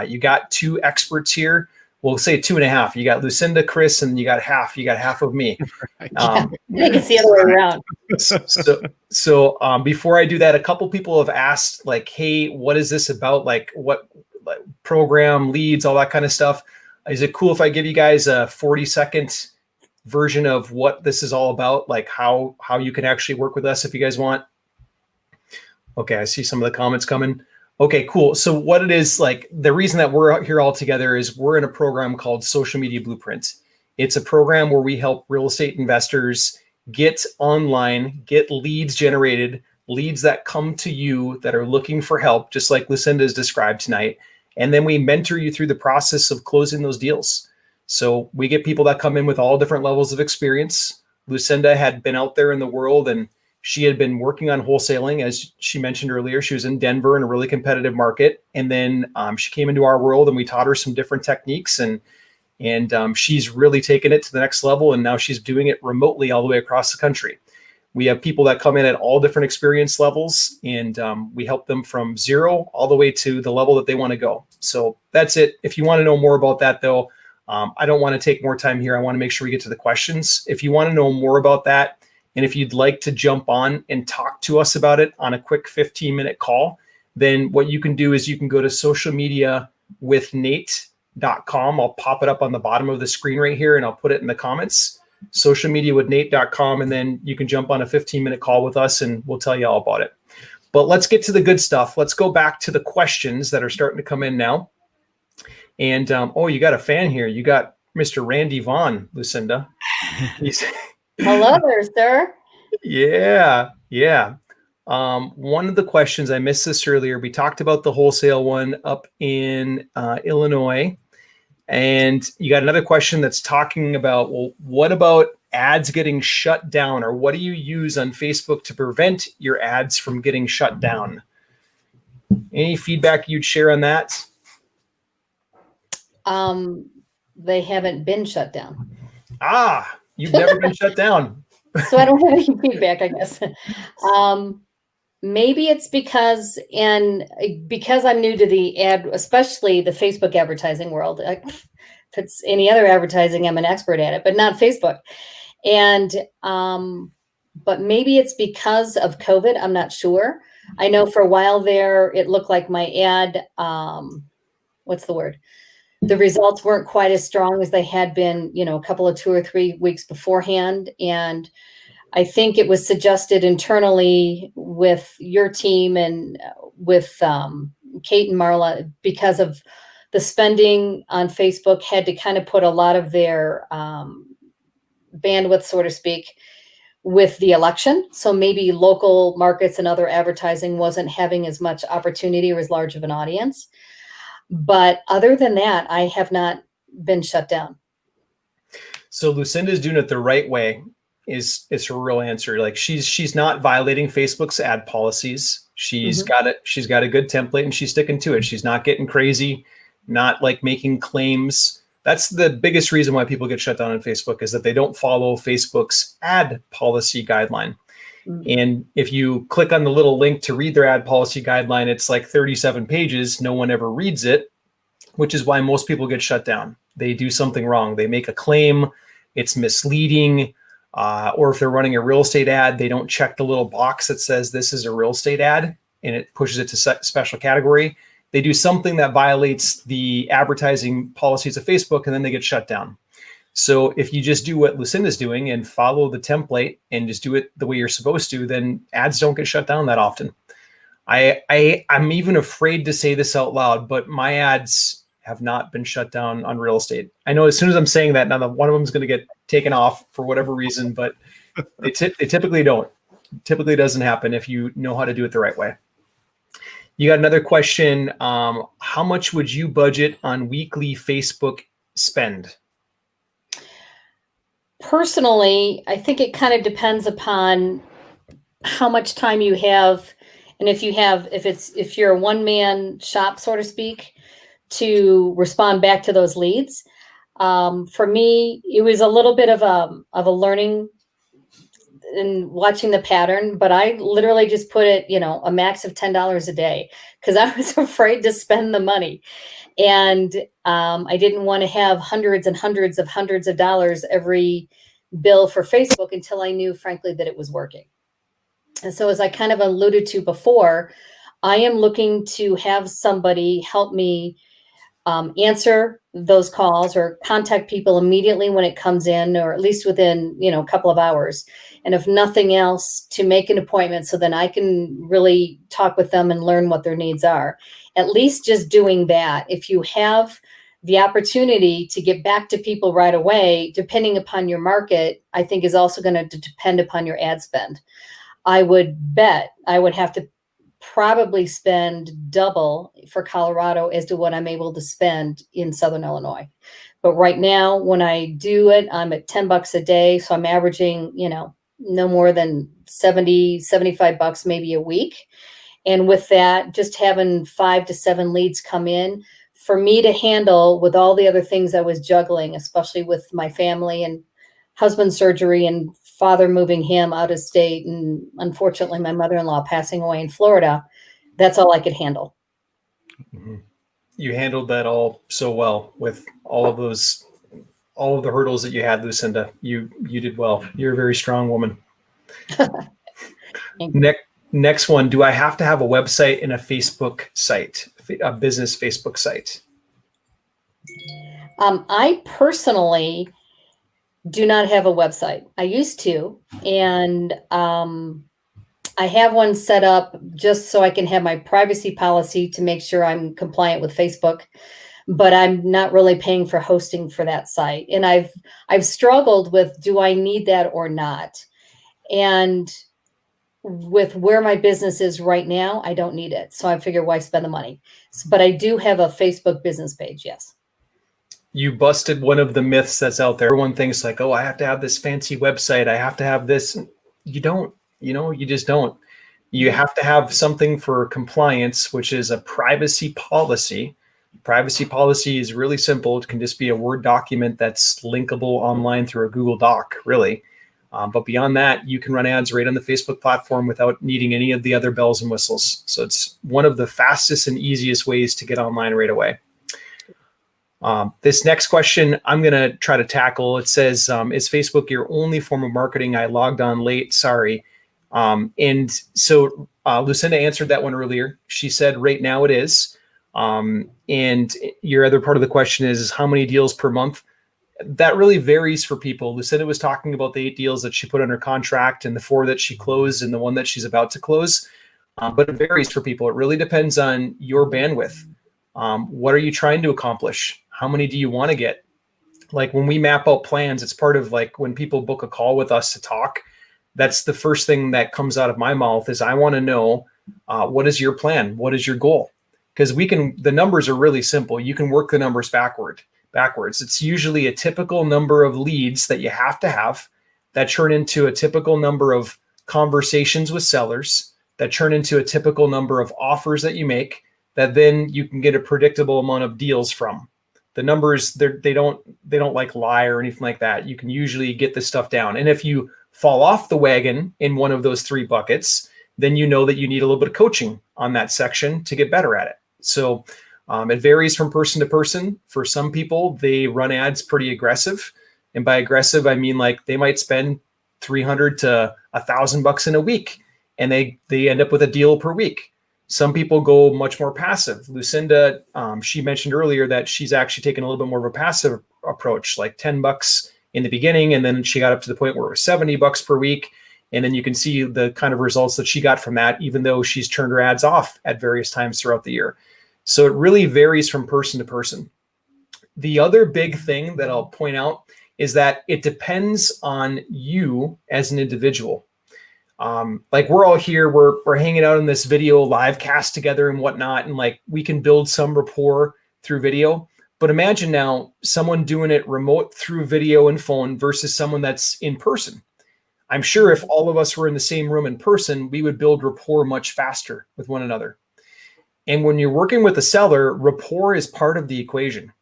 you got two experts here. We'll say 2.5. You got Lucinda, Chris, and you got half of me. I think it's the other way around. So before I do that, a couple people have asked like, hey, what is this about? Like what program, leads, all that kind of stuff. Is it cool if I give you guys a 40-second version of what this is all about? Like how you can actually work with us if you guys want. Okay, I see some of the comments coming. Okay, cool. So what it is, like the reason that we're here all together is we're in a program called Social Media Blueprint. It's a program where we help real estate investors get online, get leads generated leads that come to you that are looking for help, just like Lucinda has described tonight. And then we mentor you through the process of closing those deals. So we get people that come in with all different levels of experience. Lucinda had been out there in the world, and she had been working on wholesaling. As she mentioned earlier, she was in Denver in a really competitive market. And then she came into our world, and we taught her some different techniques, and she's really taken it to the next level. And now she's doing it remotely all the way across the country. We have people that come in at all different experience levels, and we help them from zero all the way to the level that they want to go. So that's it. If you want to know more about that, though, I don't want to take more time here. I want to make sure we get to the questions. If you want to know more about that, and if you'd like to jump on and talk to us about it on a quick 15-minute call, then what you can do is you can go to socialmediawithnate.com. I'll pop it up on the bottom of the screen right here, and I'll put it in the comments. socialmediawithnate.com, and then you can jump on a 15-minute call with us, and we'll tell you all about it. But let's get to the good stuff. Let's go back to the questions that are starting to come in now. And you got a fan here. You got Mr. Randy Vaughn, Lucinda. Hello there, sir. Yeah. One of the questions, I missed this earlier. We talked about the wholesale one up in Illinois. And you got another question that's talking about, well, what about ads getting shut down, or what do you use on Facebook to prevent your ads from getting shut down? Any feedback you'd share on that? They haven't been shut down. You've never been shut down. So I don't have any feedback, I guess. Maybe it's because I'm new to the ad, especially the Facebook advertising world. If it's any other advertising, I'm an expert at it, but not Facebook. And, but maybe it's because of COVID. I'm not sure. I know for a while there, it looked like my ad, what's the word? The results weren't quite as strong as they had been, a couple of 2 or 3 weeks beforehand. And I think it was suggested internally with your team and with Kate and Marla, because of the spending on Facebook had to kind of put a lot of their bandwidth, so to speak, with the election. So maybe local markets and other advertising wasn't having as much opportunity or as large of an audience. But other than that, I have not been shut down. So Lucinda's doing it the right way is her real answer. Like she's not violating Facebook's ad policies. She's got it. She's got a good template and she's sticking to it. She's not getting crazy, not like making claims. That's the biggest reason why people get shut down on Facebook, is that they don't follow Facebook's ad policy guideline. And if you click on the little link to read their ad policy guideline, it's like 37 pages. No one ever reads it, which is why most people get shut down. They do something wrong. They make a claim, it's misleading, or if they're running a real estate ad, they don't check the little box that says this is a real estate ad and it pushes it to special category. They do something that violates the advertising policies of Facebook, and then they get shut down. So if you just do what Lucinda's doing and follow the template and just do it the way you're supposed to, then ads don't get shut down that often. I'm even afraid to say this out loud, but my ads have not been shut down on real estate. I know as soon as I'm saying that, now one of them is going to get taken off for whatever reason, but they typically don't. It typically doesn't happen if you know how to do it the right way. You got another question. How much would you budget on weekly Facebook spend? Personally, I think it kind of depends upon how much time you have, and if you're a one-man shop, so to speak, to respond back to those leads. For me, it was a little bit of a learning in watching the pattern, but I literally just put it, a max of $10 a day, because I was afraid to spend the money. And I didn't want to have hundreds and hundreds of dollars every bill for Facebook until I knew, frankly, that it was working. And so, as I kind of alluded to before, I am looking to have somebody help me answer those calls or contact people immediately when it comes in, or at least within, a couple of hours. And if nothing else, to make an appointment so then I can really talk with them and learn what their needs are. At least just doing that. If you have the opportunity to get back to people right away, depending upon your market, I think is also going to depend upon your ad spend. I would bet I would have to probably spend double for Colorado as to what I'm able to spend in Southern Illinois. But right now, when I do it, I'm at $10 a day. So I'm averaging, no more than 70, 75 bucks maybe a week. And with that, just having 5 to 7 leads come in for me to handle with all the other things I was juggling, especially with my family and husband surgery and father moving him out of state. And unfortunately, my mother-in-law passing away in Florida. That's all I could handle. Mm-hmm. You handled that all so well with all of the hurdles that you had, Lucinda. You did well. You're a very strong woman. Next one. Do I have to have a website and a Facebook site, a business Facebook site? I personally do not have a website. I used to, and I have one set up just so I can have my privacy policy to make sure I'm compliant with Facebook, but I'm not really paying for hosting for that site. And I've struggled with, do I need that or not? And with where my business is right now, I don't need it. So I figure, why spend the money? But I do have a Facebook business page. Yes. You busted one of the myths that's out there. Everyone thinks like, oh, I have to have this fancy website. I have to have this. You don't, you just don't. You have to have something for compliance, which is a privacy policy. Privacy policy is really simple. It can just be a Word document that's linkable online through a Google Doc, really. But beyond that, you can run ads right on the Facebook platform without needing any of the other bells and whistles. So it's one of the fastest and easiest ways to get online right away. This next question I'm going to try to tackle. It says, is Facebook your only form of marketing? I logged on late. Sorry. And so Lucinda answered that one earlier. She said right now it is. And your other part of the question is how many deals per month? That really varies for people. Lucinda was talking about the 8 deals that she put under contract and the 4 that she closed and the one that she's about to close. But it varies for people. It really depends on your bandwidth. What are you trying to accomplish? How many do you want to get? Like when we map out plans, it's part of like when people book a call with us to talk, that's the first thing that comes out of my mouth is I want to know, what is your plan? What is your goal? Because the numbers are really simple. You can work the numbers backwards. It's usually a typical number of leads that you have to have that turn into a typical number of conversations with sellers that turn into a typical number of offers that you make that then you can get a predictable amount of deals from. The numbers, they don't like lie or anything like that. You can usually get this stuff down. And if you fall off the wagon in one of those 3 buckets, then you know that you need a little bit of coaching on that section to get better at it. So it varies from person to person. For some people, they run ads pretty aggressive. And by aggressive, I mean like they might spend $300 to $1,000 in a week and they end up with a deal per week. Some people go much more passive. Lucinda, she mentioned earlier that she's actually taken a little bit more of a passive approach, like $10 in the beginning. And then she got up to the point where it was $70 per week. And then you can see the kind of results that she got from that, even though she's turned her ads off at various times throughout the year. So it really varies from person to person. The other big thing that I'll point out is that it depends on you as an individual. Like we're all here, we're hanging out in this video live cast together and whatnot. And like we can build some rapport through video, but imagine now someone doing it remote through video and phone versus someone that's in person. I'm sure if all of us were in the same room in person, we would build rapport much faster with one another. And when you're working with a seller, rapport is part of the equation.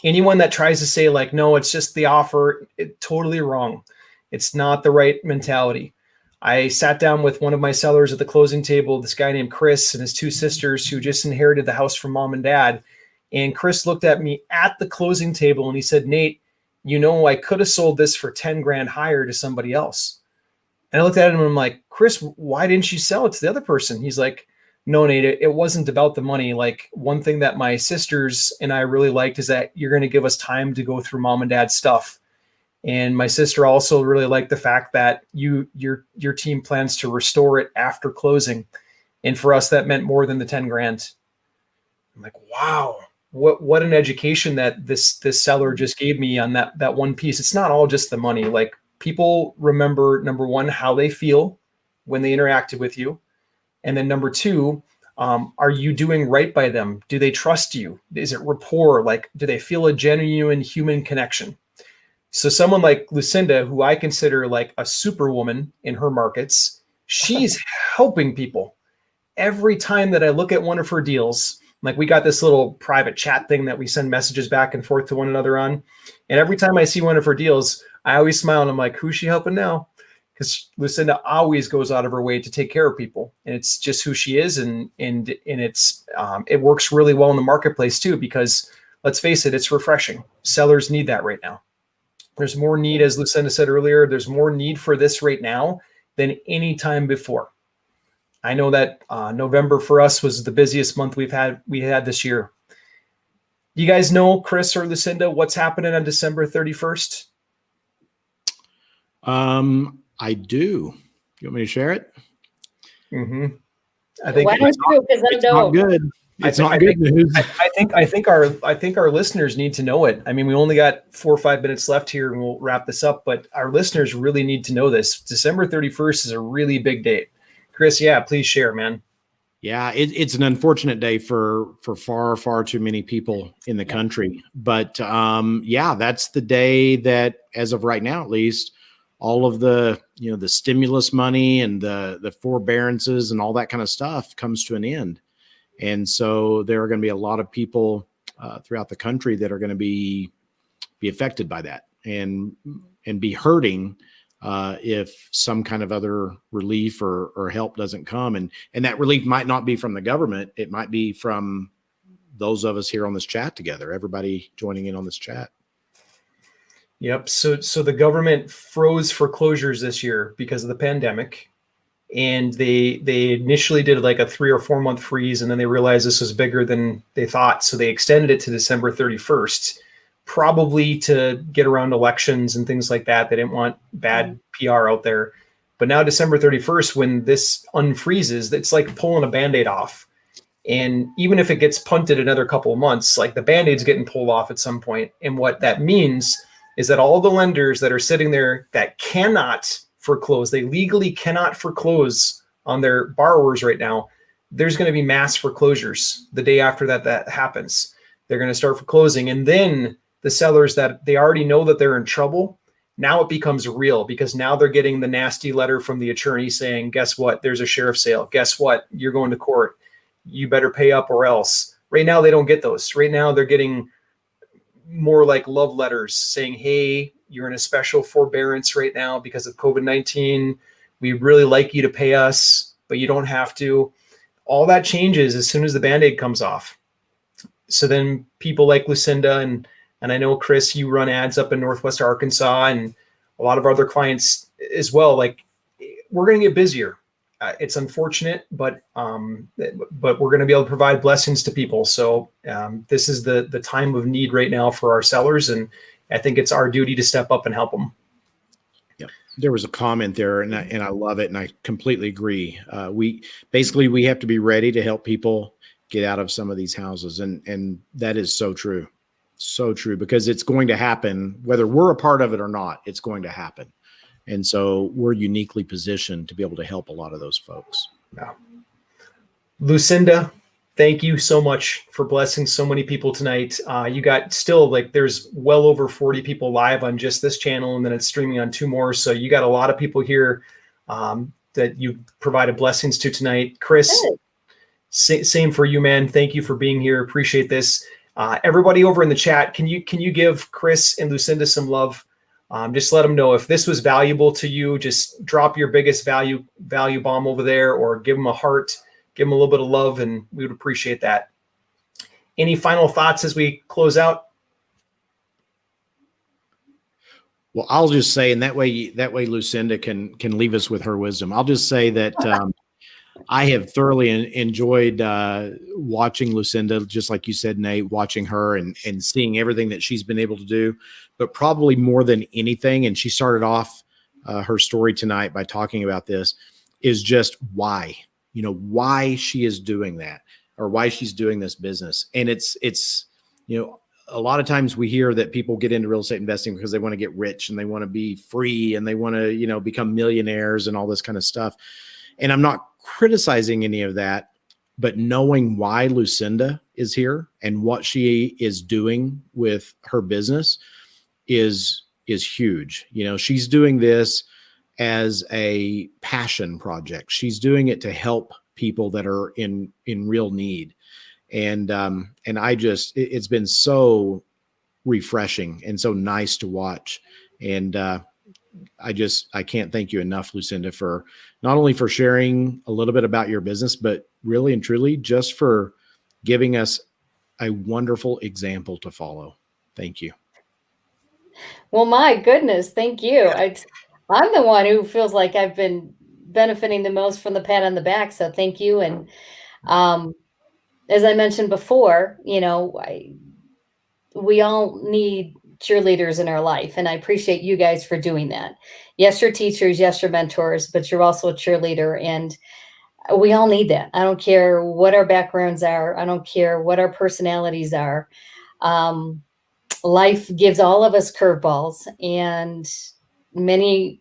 Anyone that tries to say like, no, it's just the offer, totally wrong. It's not the right mentality. I sat down with one of my sellers at the closing table, this guy named Chris and his 2 sisters who just inherited the house from mom and dad. And Chris looked at me at the closing table and he said, Nate, I could have sold this for 10 grand higher to somebody else. And I looked at him and I'm like, Chris, why didn't you sell it to the other person? He's like, no, Nate, it wasn't about the money. Like one thing that my sisters and I really liked is that you're going to give us time to go through mom and dad's stuff. And my sister also really liked the fact that your team plans to restore it after closing. And for us, that meant more than the 10 grand. I'm like, wow, what an education that this seller just gave me on that one piece. It's not all just the money. Like people remember, number one, how they feel when they interacted with you? And then number two, are you doing right by them? Do they trust you? Is it rapport? Like, do they feel a genuine human connection? So someone like Lucinda, who I consider like a superwoman in her markets, she's helping people. Every time that I look at one of her deals, like we got this little private chat thing that we send messages back and forth to one another on. And every time I see one of her deals, I always smile and I'm like, who's she helping now? Because Lucinda always goes out of her way to take care of people. And it's just who she is. And it works really well in the marketplace too, because let's face it, it's refreshing. Sellers need that right now. There's more need, as Lucinda said earlier, there's more need for this right now than any time before. I know that November for us was the busiest month we had this year. You guys know, Chris or Lucinda, what's happening on December 31st? I do. You want me to share it? Mm-hmm. I think why don't you? Because I it's not don't. good. It's not good news. I think our listeners need to know it. I mean, we only got 4 or 5 minutes left here, and we'll wrap this up. But our listeners really need to know this. December 31st is a really big date. Chris, yeah, please share, man. Yeah, it's an unfortunate day for far too many people in the country. But yeah, that's the day that, as of right now, at least, all of the the stimulus money and the forbearances and all that kind of stuff comes to an end. And so there are going to be a lot of people throughout the country that are going to be affected by that and be hurting if some kind of other relief or help doesn't come. And that relief might not be from the government. It might be from those of us here on this chat together, everybody joining in on this chat. Yep. So the government froze foreclosures this year because of the pandemic. And they initially did like a 3 or 4 month freeze, and then they realized this was bigger than they thought. So they extended it to December 31st, probably to get around elections and things like that. They didn't want bad PR out there. But now December 31st, when this unfreezes, it's like pulling a Band-Aid off. And even if it gets punted another couple of months, like the Band-Aid's getting pulled off at some point. And what that means is that all the lenders that are sitting there that cannot foreclose, they legally cannot foreclose on their borrowers right now, there's going to be mass foreclosures the day after that happens. They're going to start foreclosing. And then the sellers that they already know that they're in trouble, now it becomes real, because now they're getting the nasty letter from the attorney saying, guess what? There's a sheriff's sale. Guess what? You're going to court. You better pay up or else. Right now, they don't get those. Right now, they're getting more like love letters saying, hey, you're in a special forbearance right now because of COVID-19. We'd really like you to pay us, but you don't have to. All that changes as soon as the Band-Aid comes off. So then people like Lucinda and I know, Chris, you run ads up in Northwest Arkansas and a lot of other clients as well. Like, we're going to get busier. It's unfortunate, but we're going to be able to provide blessings to people. So this is the time of need right now for our sellers, and I think it's our duty to step up and help them. Yeah, there was a comment there, and I love it, and I completely agree. We have to be ready to help people get out of some of these houses, and that is so true, because it's going to happen whether we're a part of it or not. It's going to happen. And so we're uniquely positioned to be able to help a lot of those folks. Yeah. Lucinda, thank you so much for blessing so many people tonight. You got still there's well over 40 people live on just this channel, and then it's streaming on 2 more. So you got a lot of people here that you provided blessings to tonight. Chris, same for you, man. Thank you for being here. Appreciate this. Everybody over in the chat, can you give Chris and Lucinda some love? Just let them know if this was valuable to you. Just drop your biggest value bomb over there, or give them a heart, give them a little bit of love, and we would appreciate that. Any final thoughts as we close out? Well, I'll just say, and that way Lucinda can leave us with her wisdom. I'll just say that I have thoroughly enjoyed watching Lucinda, just like you said, Nate, watching her and seeing everything that she's been able to do. But probably more than anything, and she started off her story tonight by talking about this, is just why she is doing that, or why she's doing this business. And it's a lot of times we hear that people get into real estate investing because they want to get rich and they want to be free and they want to become millionaires and all this kind of stuff. And I'm not criticizing any of that, but knowing why Lucinda is here and what she is doing with her business is huge. You know, she's doing this as a passion project. She's doing it to help people that are in real need. And it's been so refreshing and so nice to watch. And I can't thank you enough, Lucinda, for not only for sharing a little bit about your business, but really and truly just for giving us a wonderful example to follow. Thank you. Well, my goodness, thank you. I'm the one who feels like I've been benefiting the most from the pat on the back. So thank you. And as I mentioned before, we all need cheerleaders in our life. And I appreciate you guys for doing that. Yes, you're teachers. Yes, you're mentors, but you're also a cheerleader. And we all need that. I don't care what our backgrounds are. I don't care what our personalities are. Life gives all of us curveballs, and many,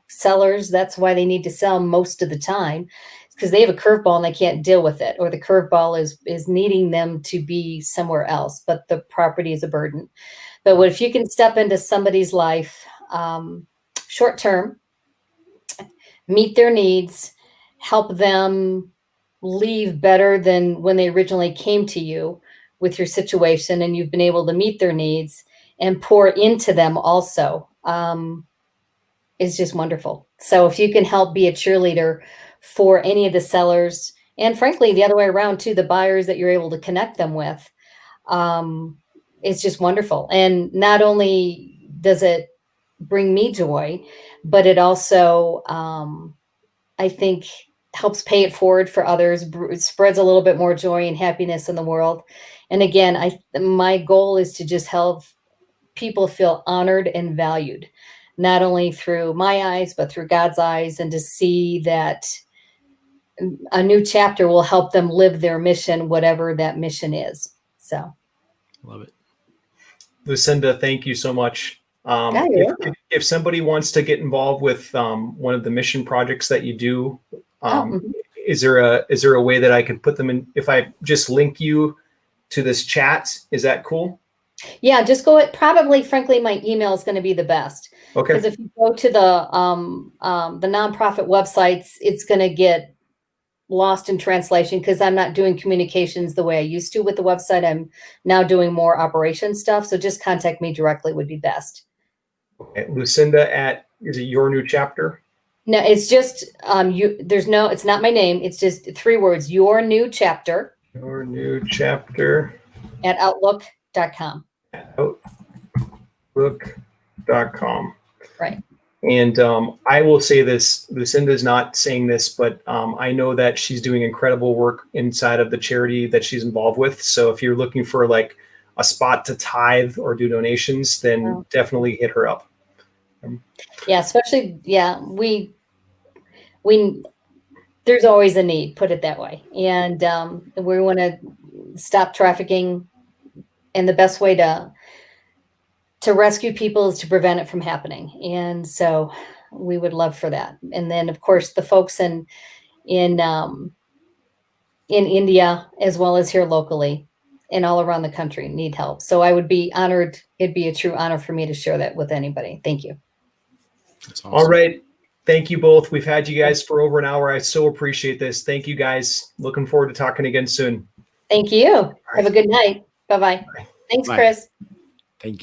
sellers, that's why they need to sell most of the time, because they have a curveball and they can't deal with it, or the curveball is needing them to be somewhere else, but the property is a burden. But if you can step into somebody's life, short term, meet their needs, help them leave better than when they originally came to you with your situation, and you've been able to meet their needs and pour into them also, is just wonderful. So if you can help be a cheerleader for any of the sellers, and frankly, the other way around too, the buyers that you're able to connect them with, it's just wonderful. And not only does it bring me joy, but it also, I think, helps pay it forward for others. It spreads a little bit more joy and happiness in the world. And again, my goal is to just help people feel honored and valued, not only through my eyes, but through God's eyes, and to see that a new chapter will help them live their mission, whatever that mission is. So. Love it. Lucinda, thank you so much. If somebody wants to get involved with one of the mission projects that you do, is there a way that I can put them in? If I just link you to this chat, is that cool? Yeah, just go frankly, my email is going to be the best. Okay. Because if you go to the nonprofit websites, it's going to get lost in translation, because I'm not doing communications the way I used to with the website. I'm now doing more operation stuff. So just contact me directly would be best. Okay. Lucinda is it Your New Chapter? No, it's just it's not my name. It's just 3 words: Your New Chapter. Your New Chapter at outlook.com. Outlook.com. Right. And I will say this, Lucinda's not saying this, but I know that she's doing incredible work inside of the charity that she's involved with. So if you're looking for like a spot to tithe or do donations, then definitely hit her up. Yeah, especially, we there's always a need, put it that way. And we want to stop trafficking. And the best way to rescue people is to prevent it from happening. And so we would love for that. And then, of course, the folks in India, as well as here locally and all around the country, need help. So I would be honored. It'd be a true honor for me to share that with anybody. Thank you. That's awesome. All right. Thank you both. We've had you guys for over an hour. I so appreciate this. Thank you, guys. Looking forward to talking again soon. Thank you. Have a good night. Bye-bye. Bye. Thanks, Bye. Chris.